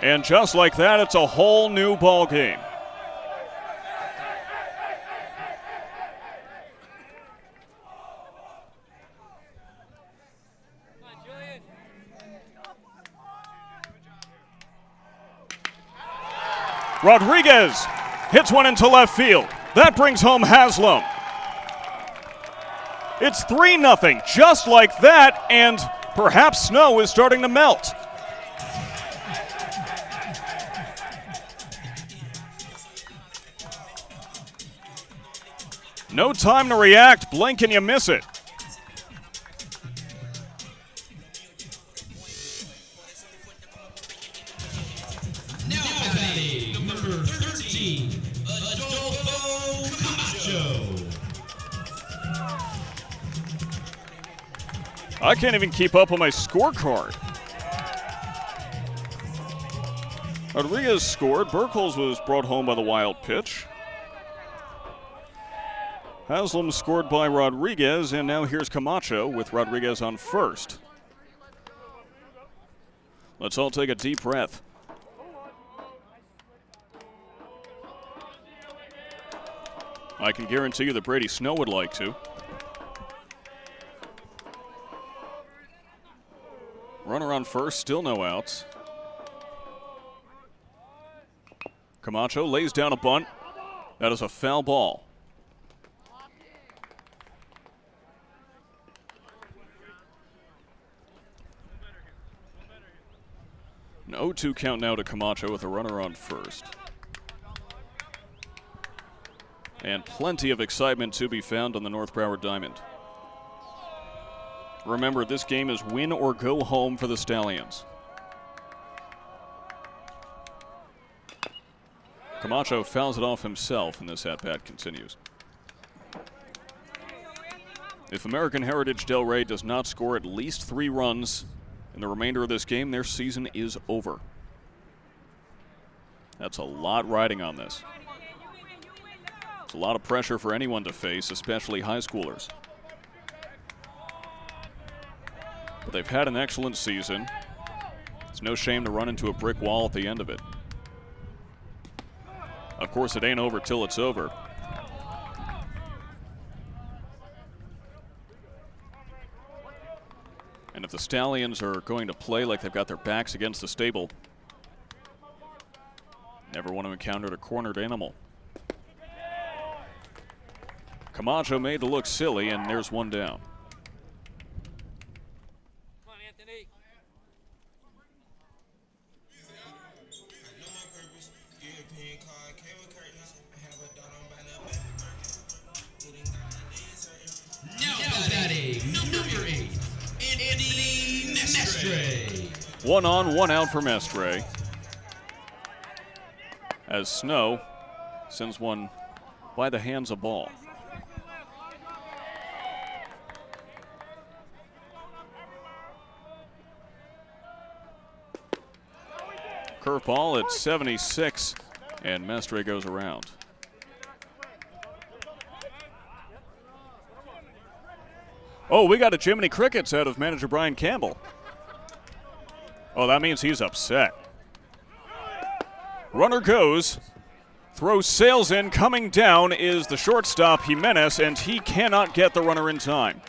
And just like that, it's a whole new ball game. Rodriguez hits one into left field. That brings home Haslam. It's 3-0, just like that, and perhaps snow is starting to melt. No time to react, blink and you miss it. Now batting, number 13, Adolfo Camacho. I can't even keep up on my scorecard. Rodriguez scored. Burkles was brought home by the wild pitch. Haslam scored by Rodriguez, and now here's Camacho with Rodriguez on first. Let's all take a deep breath. I can guarantee you that Brady Snow would like to. Runner on first, still no outs. Camacho lays down a bunt. That is a foul ball. An 0-2 count now to Camacho with a runner on first. And plenty of excitement to be found on the North Broward Diamond. Remember, this game is win or go home for the Stallions. Camacho fouls it off himself, and this at-bat continues. If American Heritage Delray does not score at least 3 runs in the remainder of this game, their season is over. That's a lot riding on this. It's a lot of pressure for anyone to face, especially high schoolers. But they've had an excellent season. It's no shame to run into a brick wall at the end of it. Of course, it ain't over till it's over. And if the Stallions are going to play like they've got their backs against the stable, never want to encounter a cornered animal. Camacho made to look silly, and there's one down. Come on, Anthony. Now batting, number 8, Anthony Mestre. 1 on, 1 out for Mestre, as Snow sends one by the hands of ball. Curveball at 76, and Mestre goes around. Oh, we got a Jiminy Crickets out of manager Brian Campbell. Oh, that means he's upset. Runner goes. Throw sails in. Coming down is the shortstop, Jimenez, and he cannot get the runner in time.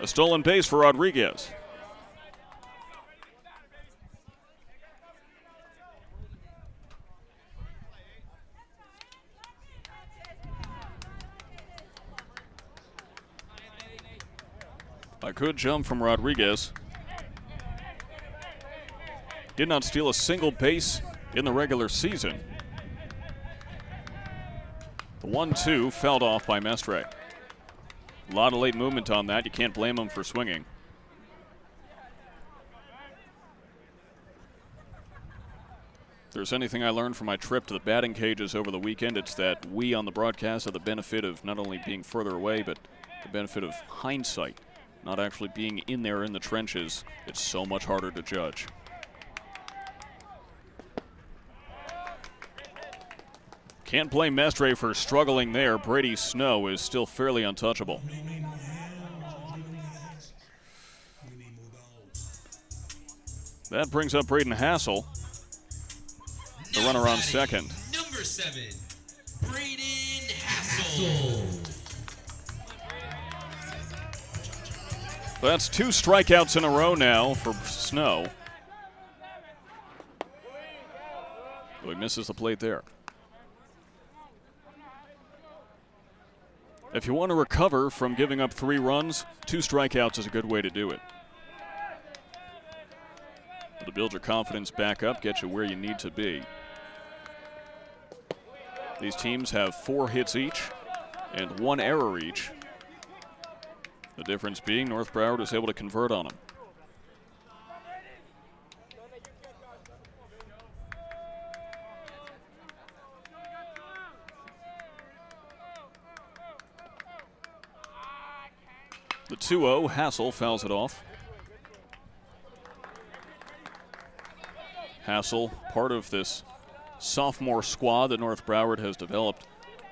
A stolen base for Rodriguez. A good jump from Rodriguez. Did not steal a single base in the regular season. The 1-2 fouled off by Mestre. A lot of late movement on that. You can't blame him for swinging. If there's anything I learned from my trip to the batting cages over the weekend, it's that we on the broadcast have the benefit of not only being further away, but the benefit of hindsight. Not actually being in there in the trenches, it's so much harder to judge. Can't blame Mestre for struggling there. Brady Snow is still fairly untouchable. That brings up Braden Hassel, the runner on second. Number 7, Braden Hassel. That's 2 strikeouts in a row now for Snow. Oh, he misses the plate there. If you want to recover from giving up 3 runs, 2 strikeouts is a good way to do it. To build your confidence back up, get you where you need to be. These teams have 4 hits each and 1 error each. The difference being North Broward is able to convert on them. The 2-0, Hassel fouls it off. Hassel, part of this sophomore squad that North Broward has developed.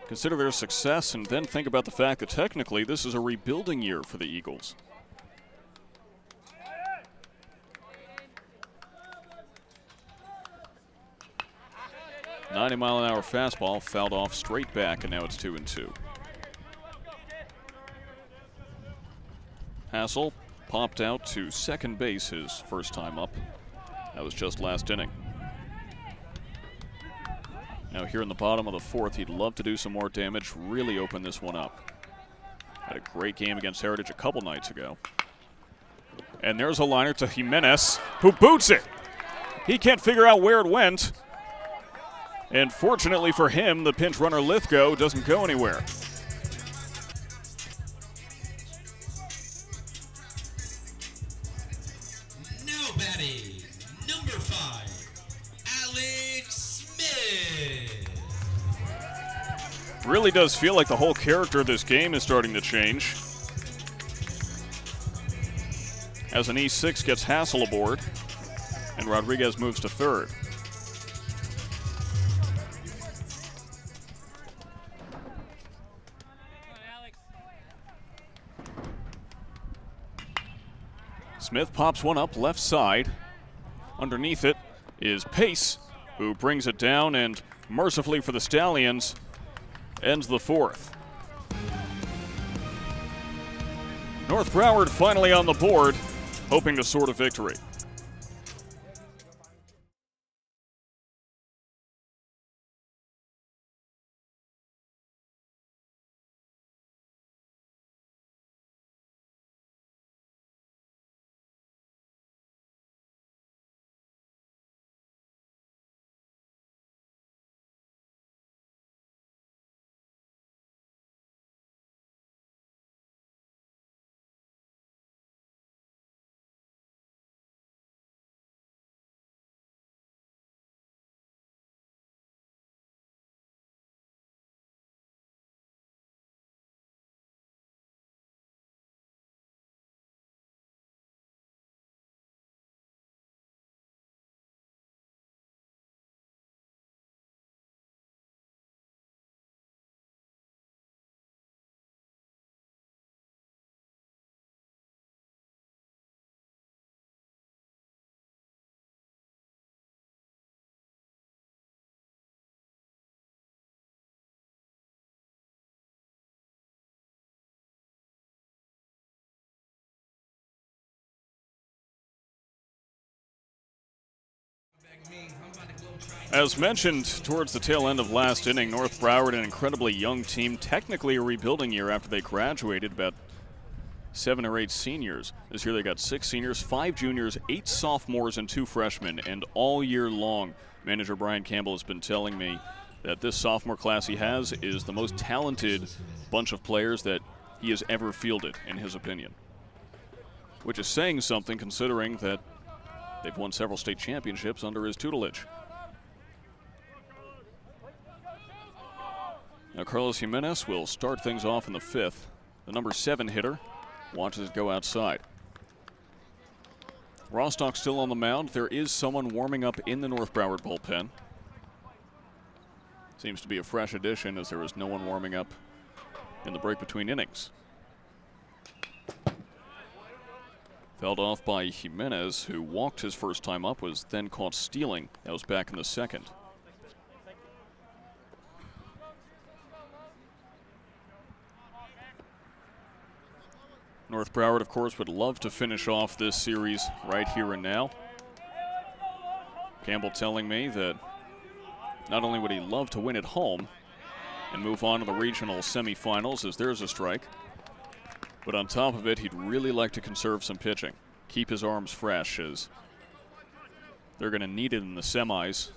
Consider their success and then think about the fact that technically this is a rebuilding year for the Eagles. .90-mile-an-hour fastball fouled off straight back, and now it's 2-2. Hassel popped out to second base his first time up. That was just last inning. Now here in the bottom of the 4th, he'd love to do some more damage, really open this one up. Had a great game against Heritage a couple nights ago. And there's a liner to Jimenez, who boots it. He can't figure out where it went. And fortunately for him, the pinch runner Lithgow doesn't go anywhere. Now batting, number 5, Alex Smith. Really does feel like the whole character of this game is starting to change. As an E6 gets Hassel aboard, and Rodriguez moves to third. Smith pops one up left side. Underneath it is Pace, who brings it down and mercifully for the Stallions ends the fourth. North Broward finally on the board, hoping to sort a victory. As mentioned towards the tail end of last inning, North Broward, an incredibly young team, technically a rebuilding year after they graduated, about 7 or 8 seniors. This year they got 6 seniors, 5 juniors, 8 sophomores, and 2 freshmen. And all year long, manager Brian Campbell has been telling me that this sophomore class he has is the most talented bunch of players that he has ever fielded, in his opinion. Which is saying something, considering that they've won several state championships under his tutelage. Now Carlos Jimenez will start things off in the 5th. The number 7 hitter watches it go outside. Rostock still on the mound. There is someone warming up in the North Broward bullpen. Seems to be a fresh addition, as there was no one warming up in the break between innings. Felled off by Jimenez, who walked his first time up, was then caught stealing. That was back in the 2nd. North Broward, of course, would love to finish off this series right here and now. Campbell telling me that not only would he love to win at home and move on to the regional semifinals, as there's a strike, but on top of it, he'd really like to conserve some pitching, keep his arms fresh, as they're going to need it in the semis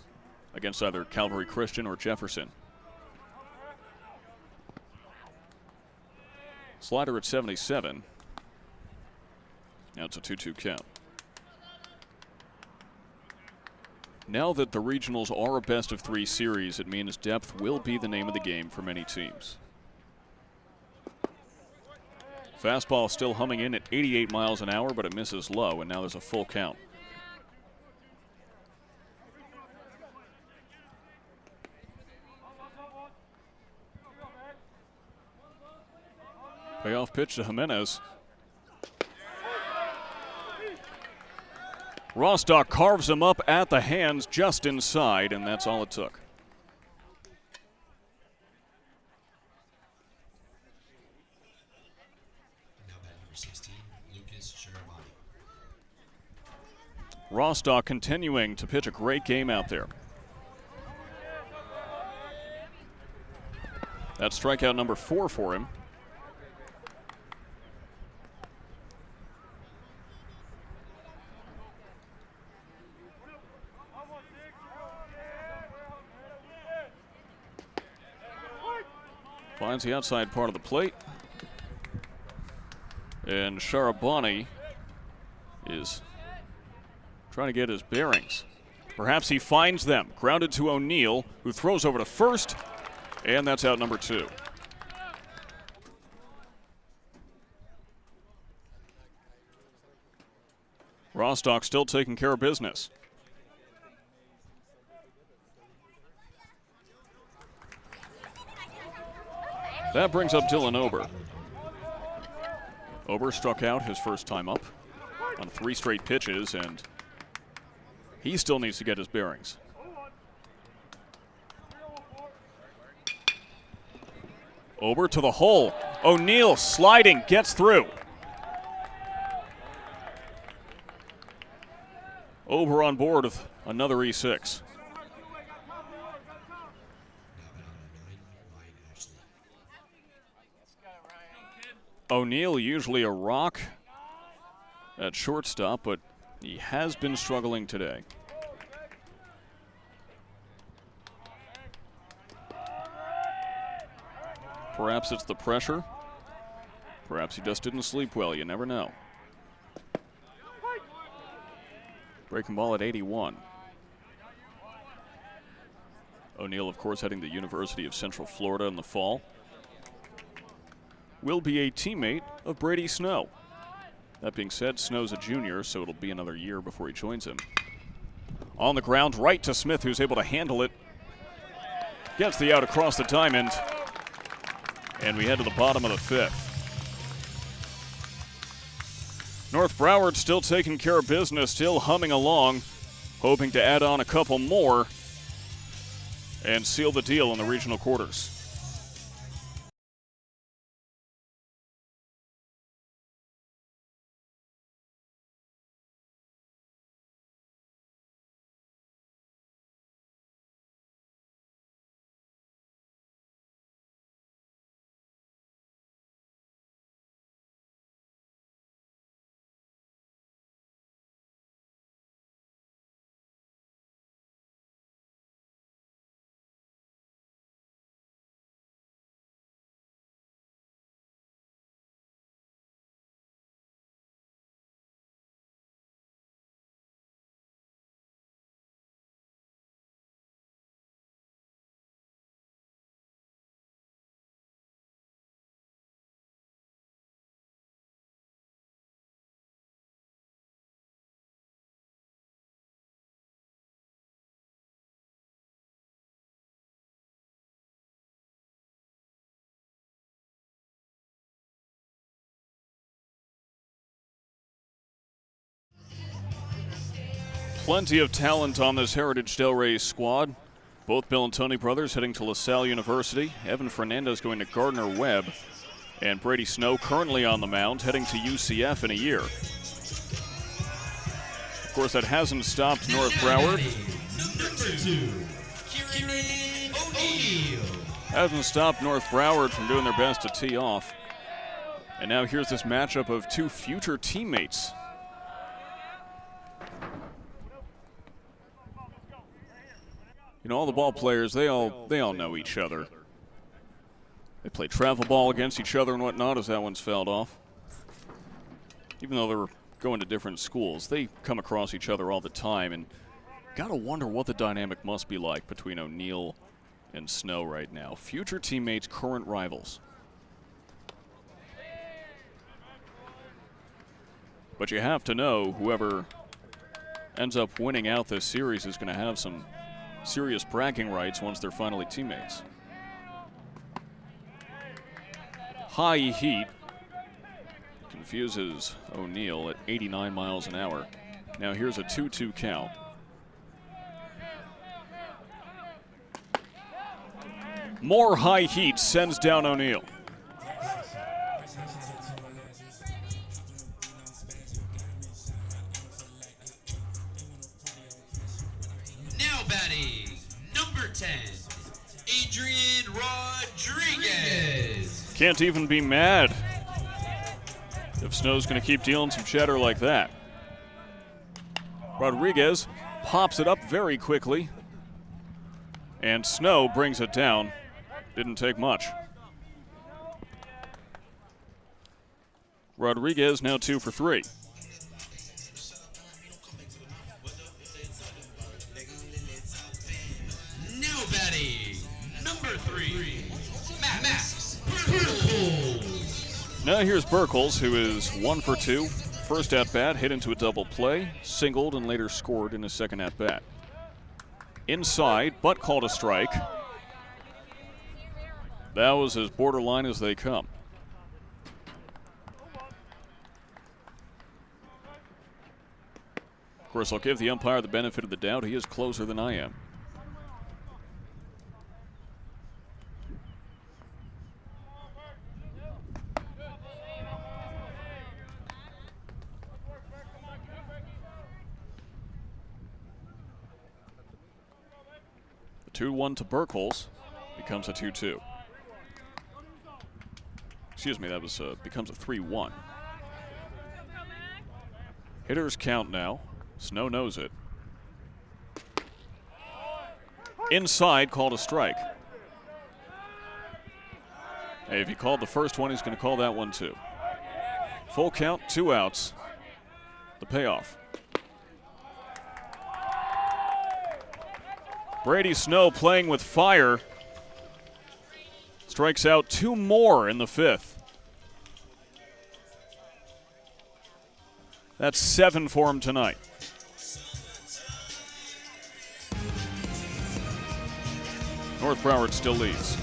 against either Calvary Christian or Jefferson. Slider at 77. Now it's a 2-2 count. Now that the regionals are a best-of-3 series, it means depth will be the name of the game for many teams. Fastball still humming in at 88 miles an hour, but it misses low, and now there's a full count. Payoff pitch to Jimenez. Rostock carves him up at the hands just inside, and that's all it took. Now batting number 16, Lucas Sharamani. Rostock continuing to pitch a great game out there. That's strikeout number 4 for him. Finds the outside part of the plate. And Sharabani is trying to get his bearings. Perhaps he finds them. Grounded to O'Neill, who throws over to first. And that's out number 2. Rostock still taking care of business. That brings up Dylan Ober. Ober struck out his first time up. on 3 straight pitches, and he still needs to get his bearings. Over to the hole. O'Neill sliding, gets through. Over on board with another E6. O'Neill usually a rock at shortstop, but he has been struggling today. Perhaps it's the pressure. Perhaps he just didn't sleep well. You never know. Breaking ball at 81. O'Neill, of course, heading to the University of Central Florida in the fall. Will be a teammate of Brady Snow. That being said, Snow's a junior, so it'll be another year before he joins him. On the ground, right to Smith, who's able to handle it. Gets the out across the diamond. And we head to the bottom of the 5th. North Broward still taking care of business, still humming along, hoping to add on a couple more and seal the deal in the regional quarters. Plenty of talent on this Heritage Delray squad. Both Bill and Tony brothers heading to LaSalle University. Evan Fernandez going to Gardner-Webb. And Brady Snow currently on the mound, heading to UCF in a year. Of course, that hasn't stopped North Broward. Hasn't stopped North Broward from doing their best to tee off. And now here's this matchup of 2 future teammates. You know, all the ball players, they all know each other. They play travel ball against each other and whatnot as that one's fouled off. Even though they're going to different schools, they come across each other all the time, and gotta wonder what the dynamic must be like between O'Neill and Snow right now. Future teammates, current rivals. But you have to know whoever ends up winning out this series is going to have some serious bragging rights once they're finally teammates. High heat confuses O'Neill at 89 miles an hour. Now here's a 2-2 count. More high heat sends down O'Neill. Now batting, number 10, Adrian Rodriguez. Can't even be mad if Snow's going to keep dealing some cheddar like that. Rodriguez pops it up very quickly, and Snow brings it down. Didn't take much. Rodriguez now 2 for 3. Now batting, number 3, Max Burkles. Now here's Burkles, who is 1 for 2. First at bat, hit into a double play, singled, and later scored in his second at bat. Inside, but called a strike. That was as borderline as they come. Of course, I'll give the umpire the benefit of the doubt. He is closer than I am. The 2-1 to Burkholz becomes a 2-2. Excuse me, that was becomes a 3-1. Hitters count now. Snow knows it. Inside, called a strike. Hey, if he called the first one, he's going to call that one too. Full count, 2 outs. The payoff. Brady Snow playing with fire. Strikes out 2 more in the 5th. That's 7 for him tonight. North Broward still leads.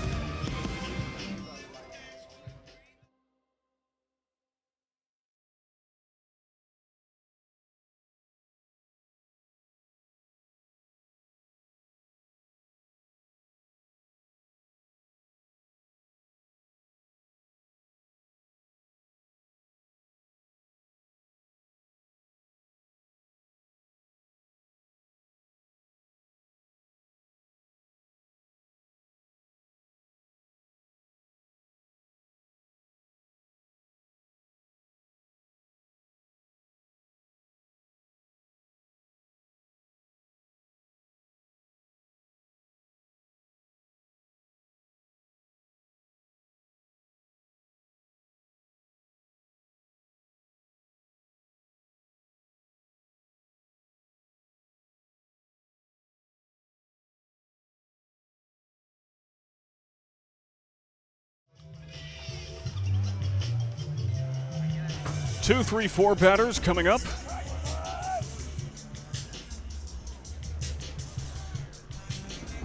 Two, 3, 4 batters coming up.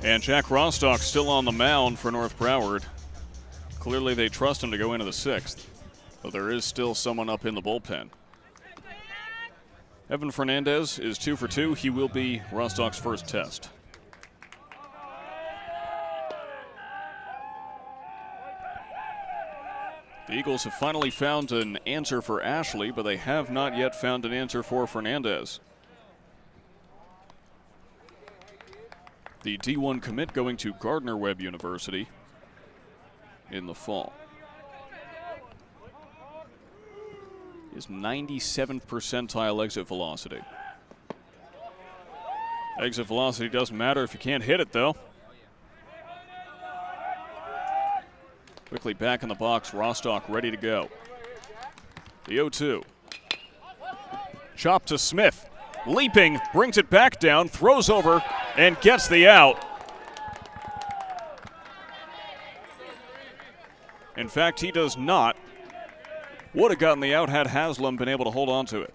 And Jack Rostock still on the mound for North Broward. Clearly they trust him to go into the 6th, but there is still someone up in the bullpen. Evan Fernandez is 2 for 2. He will be Rostock's first test. The Eagles have finally found an answer for Ashley, but they have not yet found an answer for Fernandez. The D1 commit going to Gardner-Webb University in the fall. His 97th percentile exit velocity. Exit velocity doesn't matter if you can't hit it, though. Quickly back in the box, Rostock ready to go. The 0-2. Chop to Smith. Leaping, brings it back down, throws over, and gets the out. In fact, he does not. Would have gotten the out had Haslam been able to hold on to it.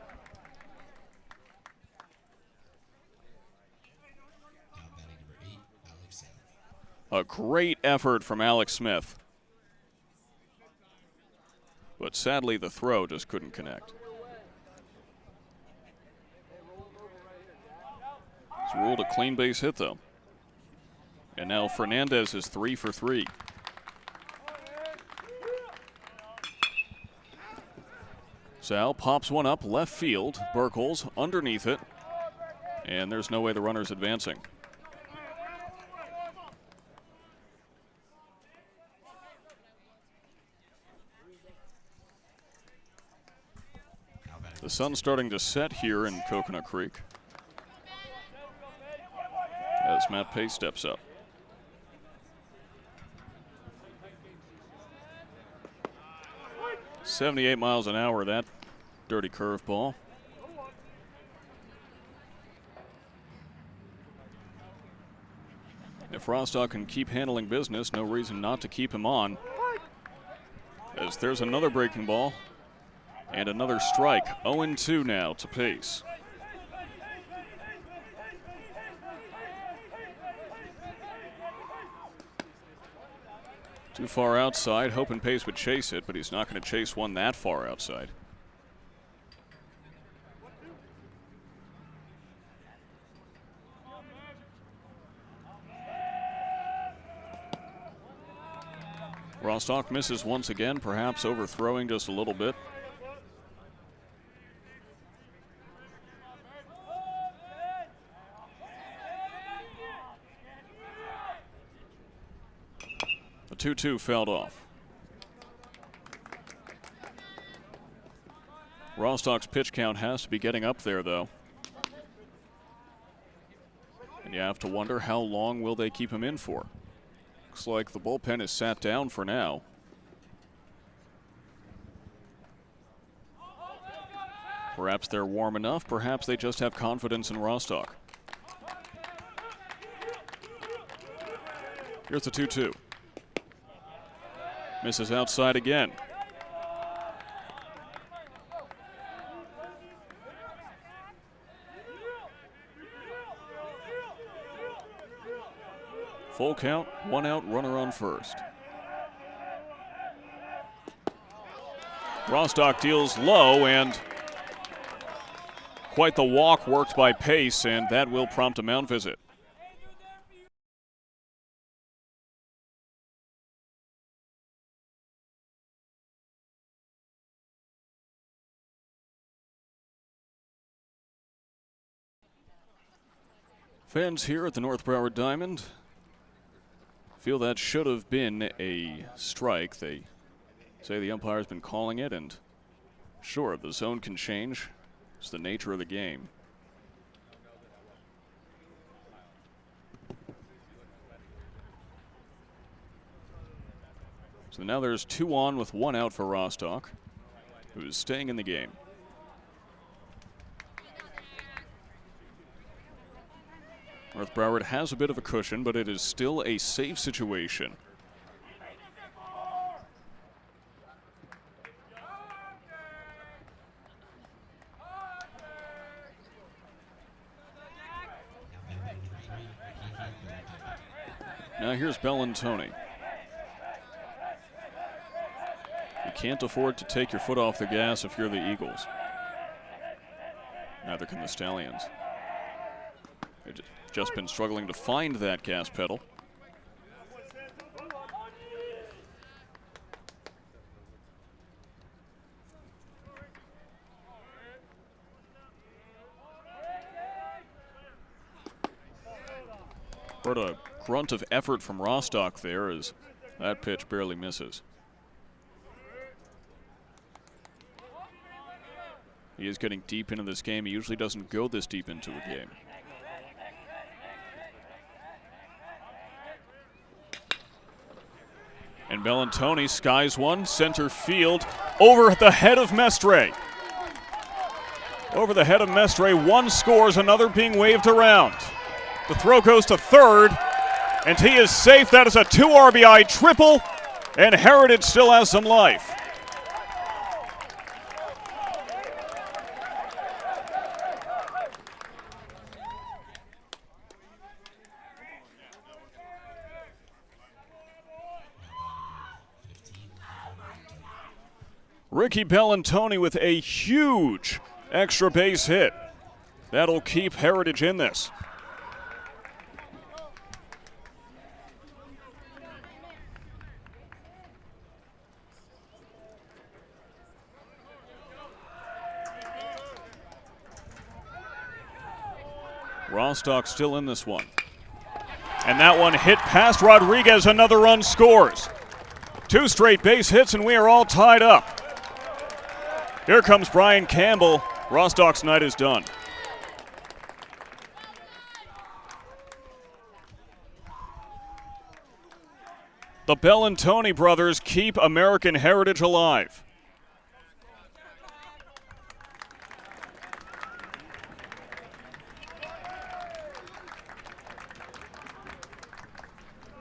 A great effort from Alex Smith. But sadly, the throw just couldn't connect. It's ruled a clean base hit, though. And now Fernandez is 3 for 3. Sal pops one up left field. Burkholz underneath it. And there's no way the runner's advancing. The sun's starting to set here in Coconut Creek as Matt Pace steps up. .78 miles an hour, that dirty curveball. If Rostock can keep handling business, no reason not to keep him on. As there's another breaking ball. And another strike. 0-2 now to Pace. Too far outside, hoping Pace would chase it, but he's not going to chase one that far outside. Rostock misses once again, perhaps overthrowing just a little bit. The 2-2 fouled off. Rostock's pitch count has to be getting up there, though. And you have to wonder, how long will they keep him in for? Looks like the bullpen is sat down for now. Perhaps they're warm enough, perhaps they just have confidence in Rostock. Here's the 2-2. Misses outside again. Full count, 1 out, runner on first. Rostock deals low, and quite the walk worked by Pace, and that will prompt a mound visit. Fans here at the North Broward Diamond feel that should have been a strike. They say the umpire's been calling it, and sure, the zone can change. It's the nature of the game. So now there's 2 on with 1 out for Rostock, who is staying in the game. North Broward has a bit of a cushion, but it is still a safe situation. Now here's Bellantoni. You can't afford to take your foot off the gas if you're the Eagles. Neither can the Stallions. They've just been struggling to find that gas pedal. What a grunt of effort from Rostock there, as that pitch barely misses. He is getting deep into this game. He usually doesn't go this deep into a game. And Bellantoni skies one, center field, over the head of Mestre. Over the head of Mestre, one scores, another being waved around. The throw goes to third, and he is safe. That is a 2 RBI triple, and Heritage still has some life. Ricky Bellantoni with a huge extra base hit. That'll keep Heritage in this. Rostock still in this one. And that one hit past Rodriguez. Another run scores. 2 straight base hits, and we are all tied up. Here comes Brian Campbell. Rostock's night is done. The Bellantoni brothers keep American Heritage alive.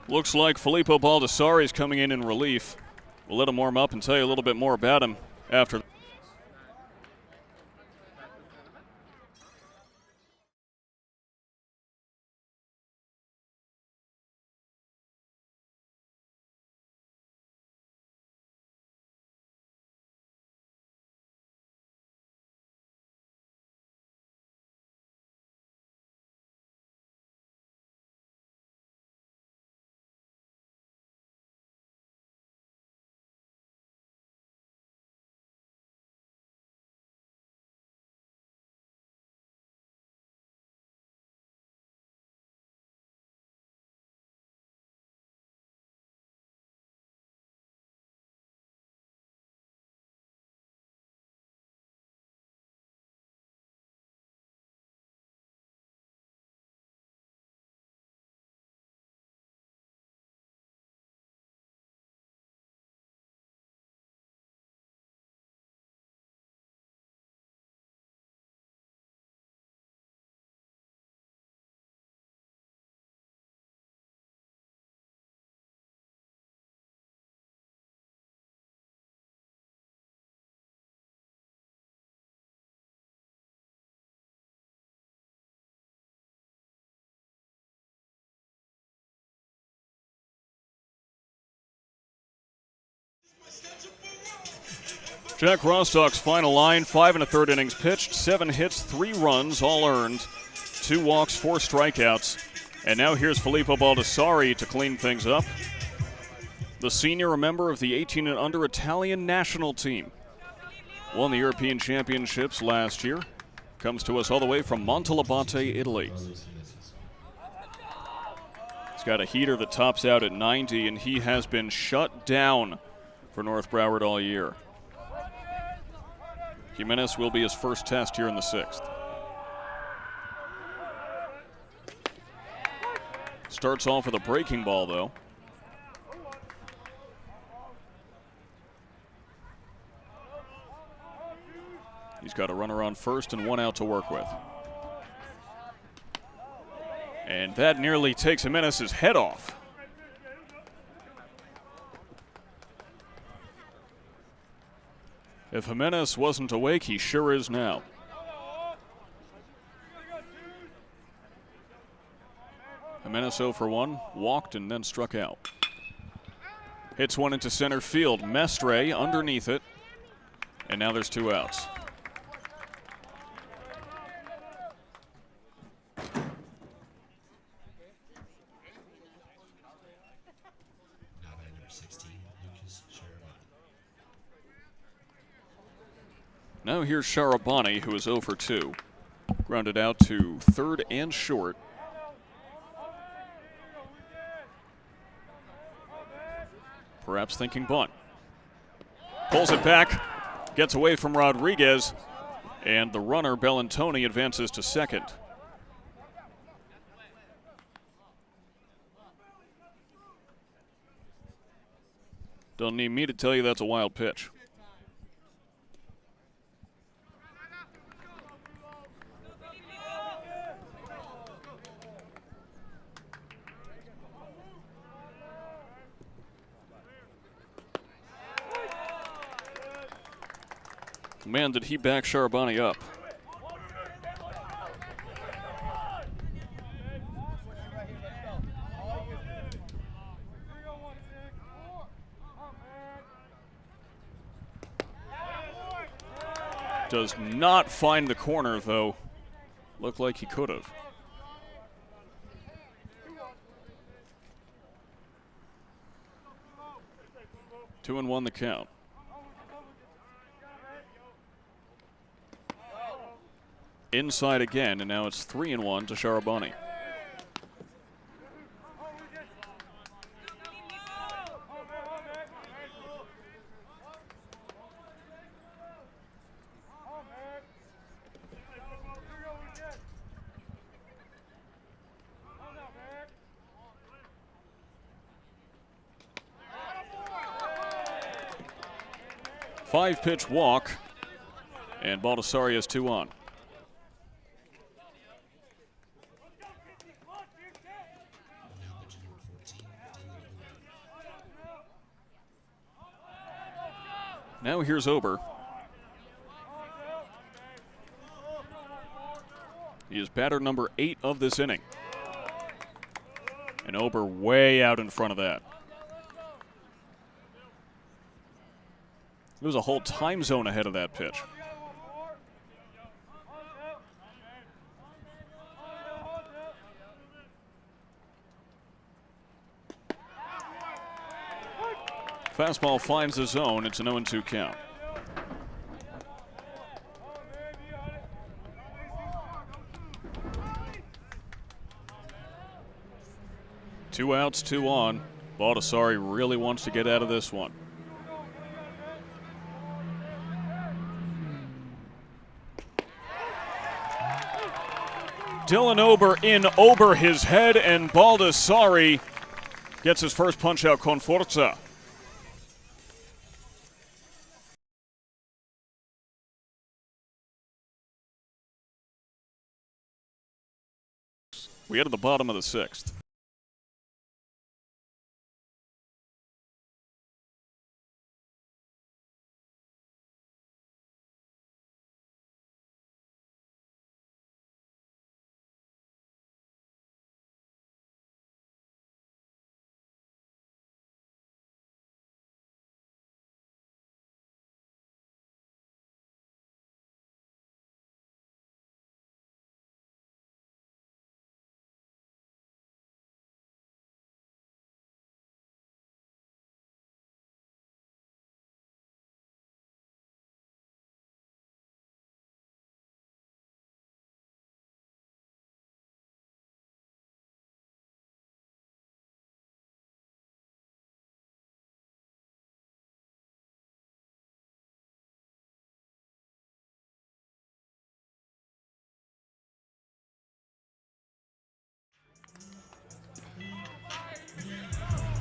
Looks like Filippo Baldessari is coming in relief. We'll let him warm up and tell you a little bit more about him after. Jack Rostock's final line, 5 1/3 innings pitched, 7 hits, 3 runs, all earned, 2 walks, 4 strikeouts. And now here's Filippo Baldassari to clean things up. The senior, a member of the 18 and under Italian national team. Won the European Championships last year. Comes to us all the way from Montalbate, Italy. He's got a heater that tops out at 90, and he has been shut down for North Broward all year. Jimenez will be his first test here in the 6th. Starts off with a breaking ball, though. He's got a runner on first and 1 out to work with. And that nearly takes Jimenez's head off. If Jimenez wasn't awake, he sure is now. Jimenez 0 for 1, walked and then struck out. Hits one into center field. Mestre underneath it. And now there's 2 outs. Now here's Sharabani, who is 0 for 2. Grounded out to third and short. Perhaps thinking bunt. Pulls it back, gets away from Rodriguez, and the runner, Bellantoni, advances to second. Don't need me to tell you that's a wild pitch. Man, did he back Sharabani up. Does not find the corner, though. Looked like he could have. Two and 1 the count. Inside again, and now it's 3 and 1 to Sharabani. Five-pitch walk, and Baldassari has 2 on. Now here's Ober. He is batter number 8 of this inning. And Ober way out in front of that. There was a whole time zone ahead of that pitch. Fastball finds the zone. It's an 0-2 count. Two outs, 2 on. Baldassari really wants to get out of this one. Dylan Ober in over his head, and Baldassari gets his first punch out con forza. We head to the bottom of the 6th.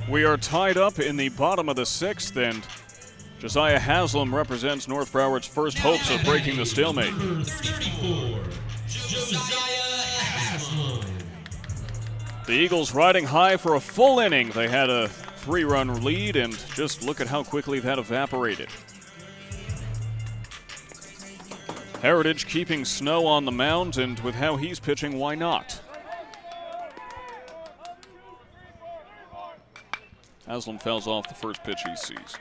We are tied up in the bottom of the 6th, and Josiah Haslam represents North Broward's first hopes of breaking the stalemate. Number 34, Josiah Haslam. The Eagles riding high for a full inning. They had a 3-run lead, and just look at how quickly that evaporated. Heritage keeping Snow on the mound, and with how he's pitching, why not? Haslam fouls off the first pitch he sees.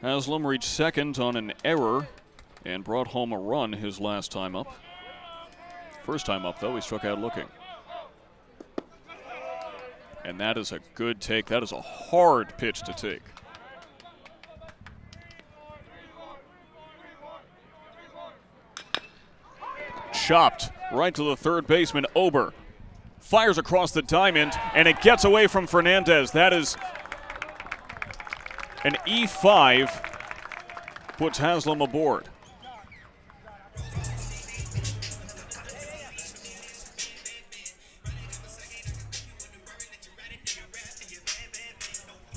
Haslam reached second on an error and brought home a run his last time up. First time up, though, he struck out looking. And that is a good take. That is a hard pitch to take. Chopped right to the third baseman, Ober. Fires across the diamond, and it gets away from Fernandez. That is an E5, puts Haslam aboard.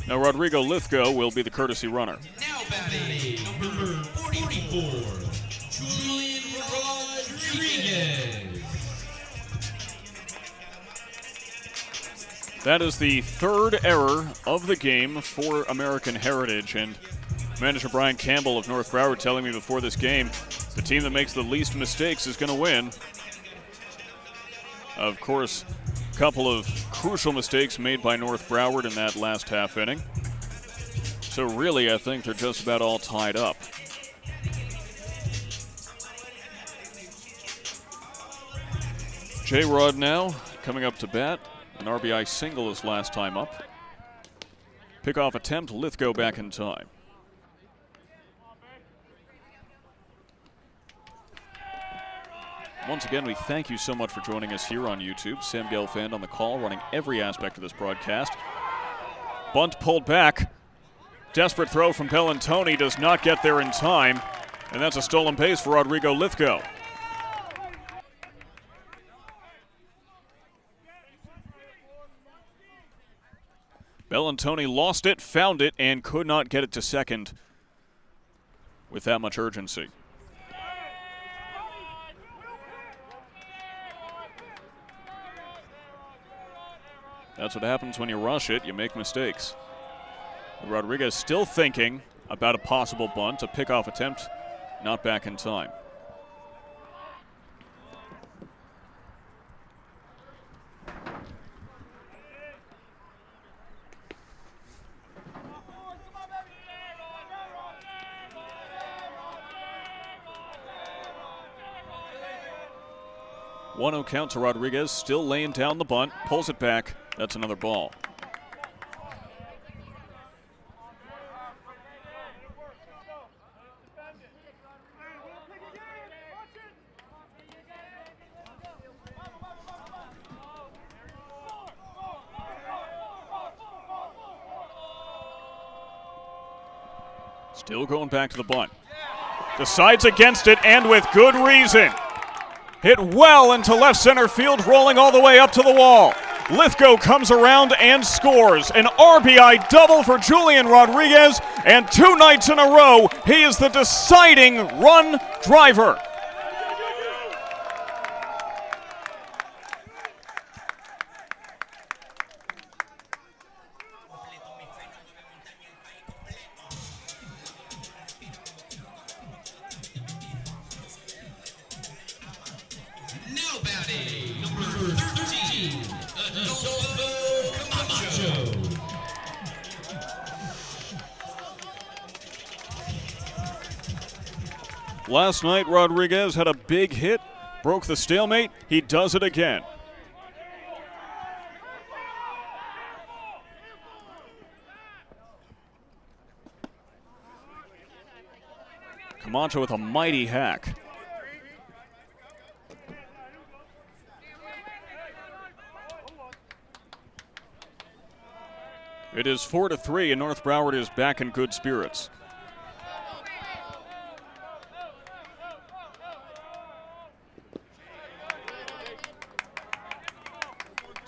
Now Rodrigo Lithgow will be the courtesy runner. Now batting, number 44, Julian Rodriguez. That is the third error of the game for American Heritage, and manager Brian Campbell of North Broward telling me before this game, the team that makes the least mistakes is going to win. Of course, a couple of crucial mistakes made by North Broward in that last half inning. So really, I think they're just about all tied up. J-Rod now coming up to bat. An RBI single his last time up. Pickoff attempt, Lithgow back in time. Once again, we thank you so much for joining us here on YouTube. Sam Gelfand on the call, running every aspect of this broadcast. Bunt pulled back. Desperate throw from Bellantoni, does not get there in time. And that's a stolen base for Rodrigo Lithgow. Bellantoni lost it, found it, and could not get it to second with that much urgency. That's what happens when you rush it. You make mistakes. Rodriguez still thinking about a possible bunt, a pickoff attempt, not back in time. One-0 count to Rodriguez, still laying down the bunt, pulls it back. That's another ball. Still going back to the bunt. Decides against it, and with good reason. Hit well into left center field, rolling all the way up to the wall. Lithgow comes around and scores. An RBI double for Julian Rodriguez, and 2 nights in a row, he is the deciding run driver. Now batting, number 13, Adolfo Camacho. Last night, Rodriguez had a big hit, broke the stalemate. He does it again. Camacho with a mighty hack. It is 4-3, and North Broward is back in good spirits.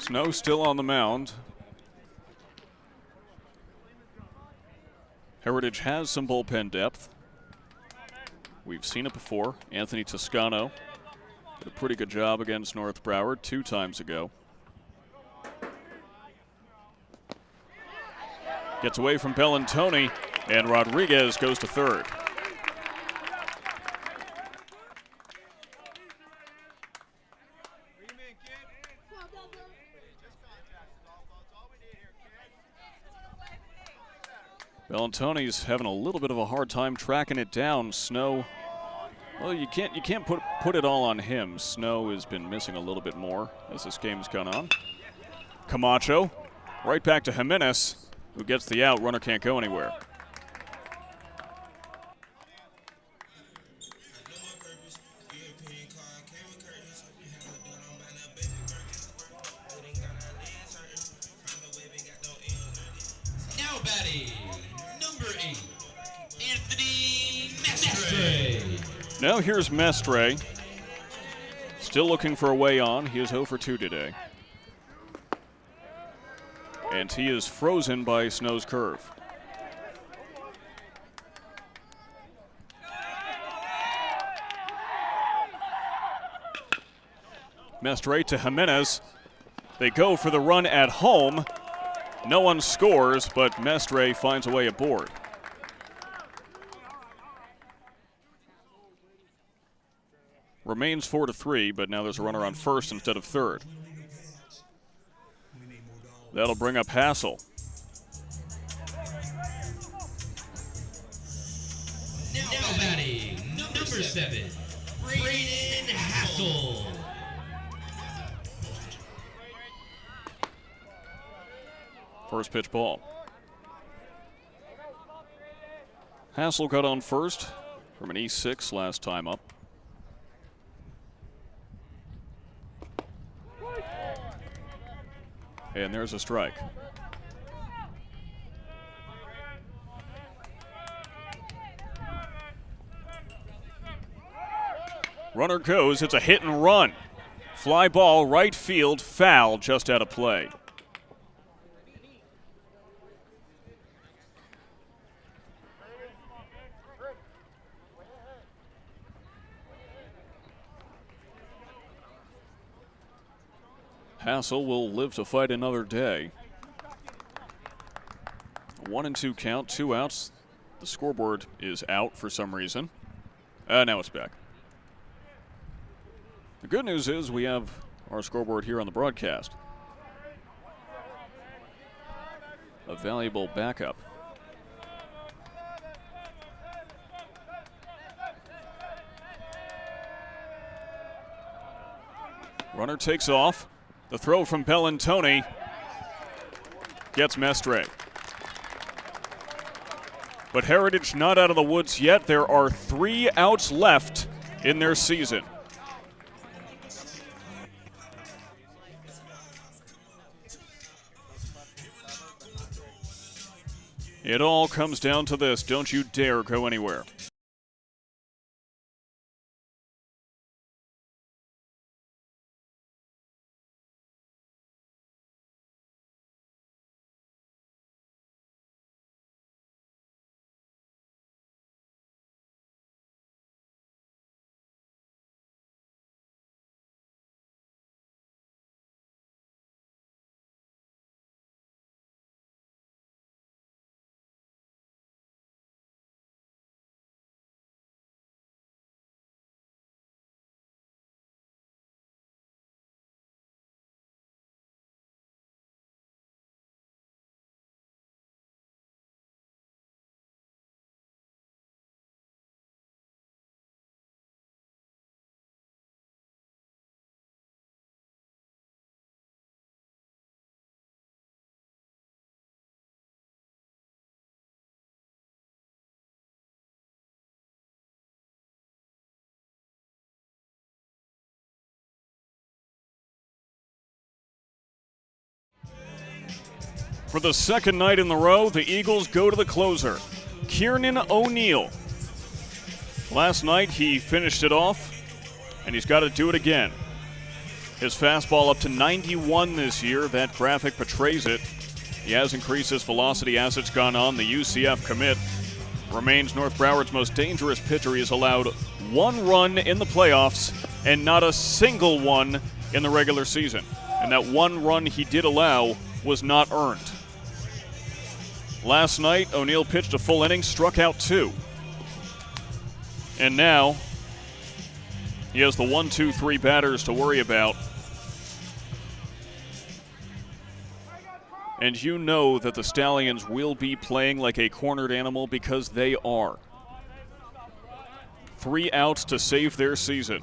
Snow still on the mound. Heritage has some bullpen depth. We've seen it before. Anthony Toscano did a pretty good job against North Broward 2 times ago. Gets away from Bellantoni, and Rodriguez goes to third. Bellantoni's having a little bit of a hard time tracking it down. Snow, well, you can't put it all on him. Snow has been missing a little bit more as this game's gone on. Camacho, right back to Jimenez, who gets the out. Runner can't go anywhere. Now batting, number 8, Anthony Mestre. Now here's Mestre. Still looking for a way on. He is 0 for 2 today. And he is frozen by Snow's curve. Mestre to Jimenez. They go for the run at home. No one scores, but Mestre finds a way aboard. Remains 4-3, but now there's a runner on first instead of third. That'll bring up Hassel. Now batting, number 7, Braden Hassel. First pitch ball. Hassel got on first from an E6 last time up. And there's a strike. Runner goes, it's a hit and run. Fly ball, right field, foul, just out of play. Hassel will live to fight another day. 1-2 count, 2 outs. The scoreboard is out for some reason. Now it's back. The good news is we have our scoreboard here on the broadcast. A valuable backup. Runner takes off. The throw from Bellantoni gets Mestre. But Heritage not out of the woods yet. There are 3 outs left in their season. It all comes down to this. Don't you dare go anywhere. For the second night in a row, the Eagles go to the closer, Kiernan O'Neill. Last night he finished it off, and he's got to do it again. His fastball up to 91 this year. That graphic portrays it. He has increased his velocity as it's gone on. The UCF commit remains North Broward's most dangerous pitcher. He has allowed 1 run in the playoffs and not a single one in the regular season. And that 1 run he did allow was not earned. Last night, O'Neill pitched a full inning, struck out 2. And now, he has the 1, 2, 3 batters to worry about. And you know that the Stallions will be playing like a cornered animal because they are. 3 outs to save their season.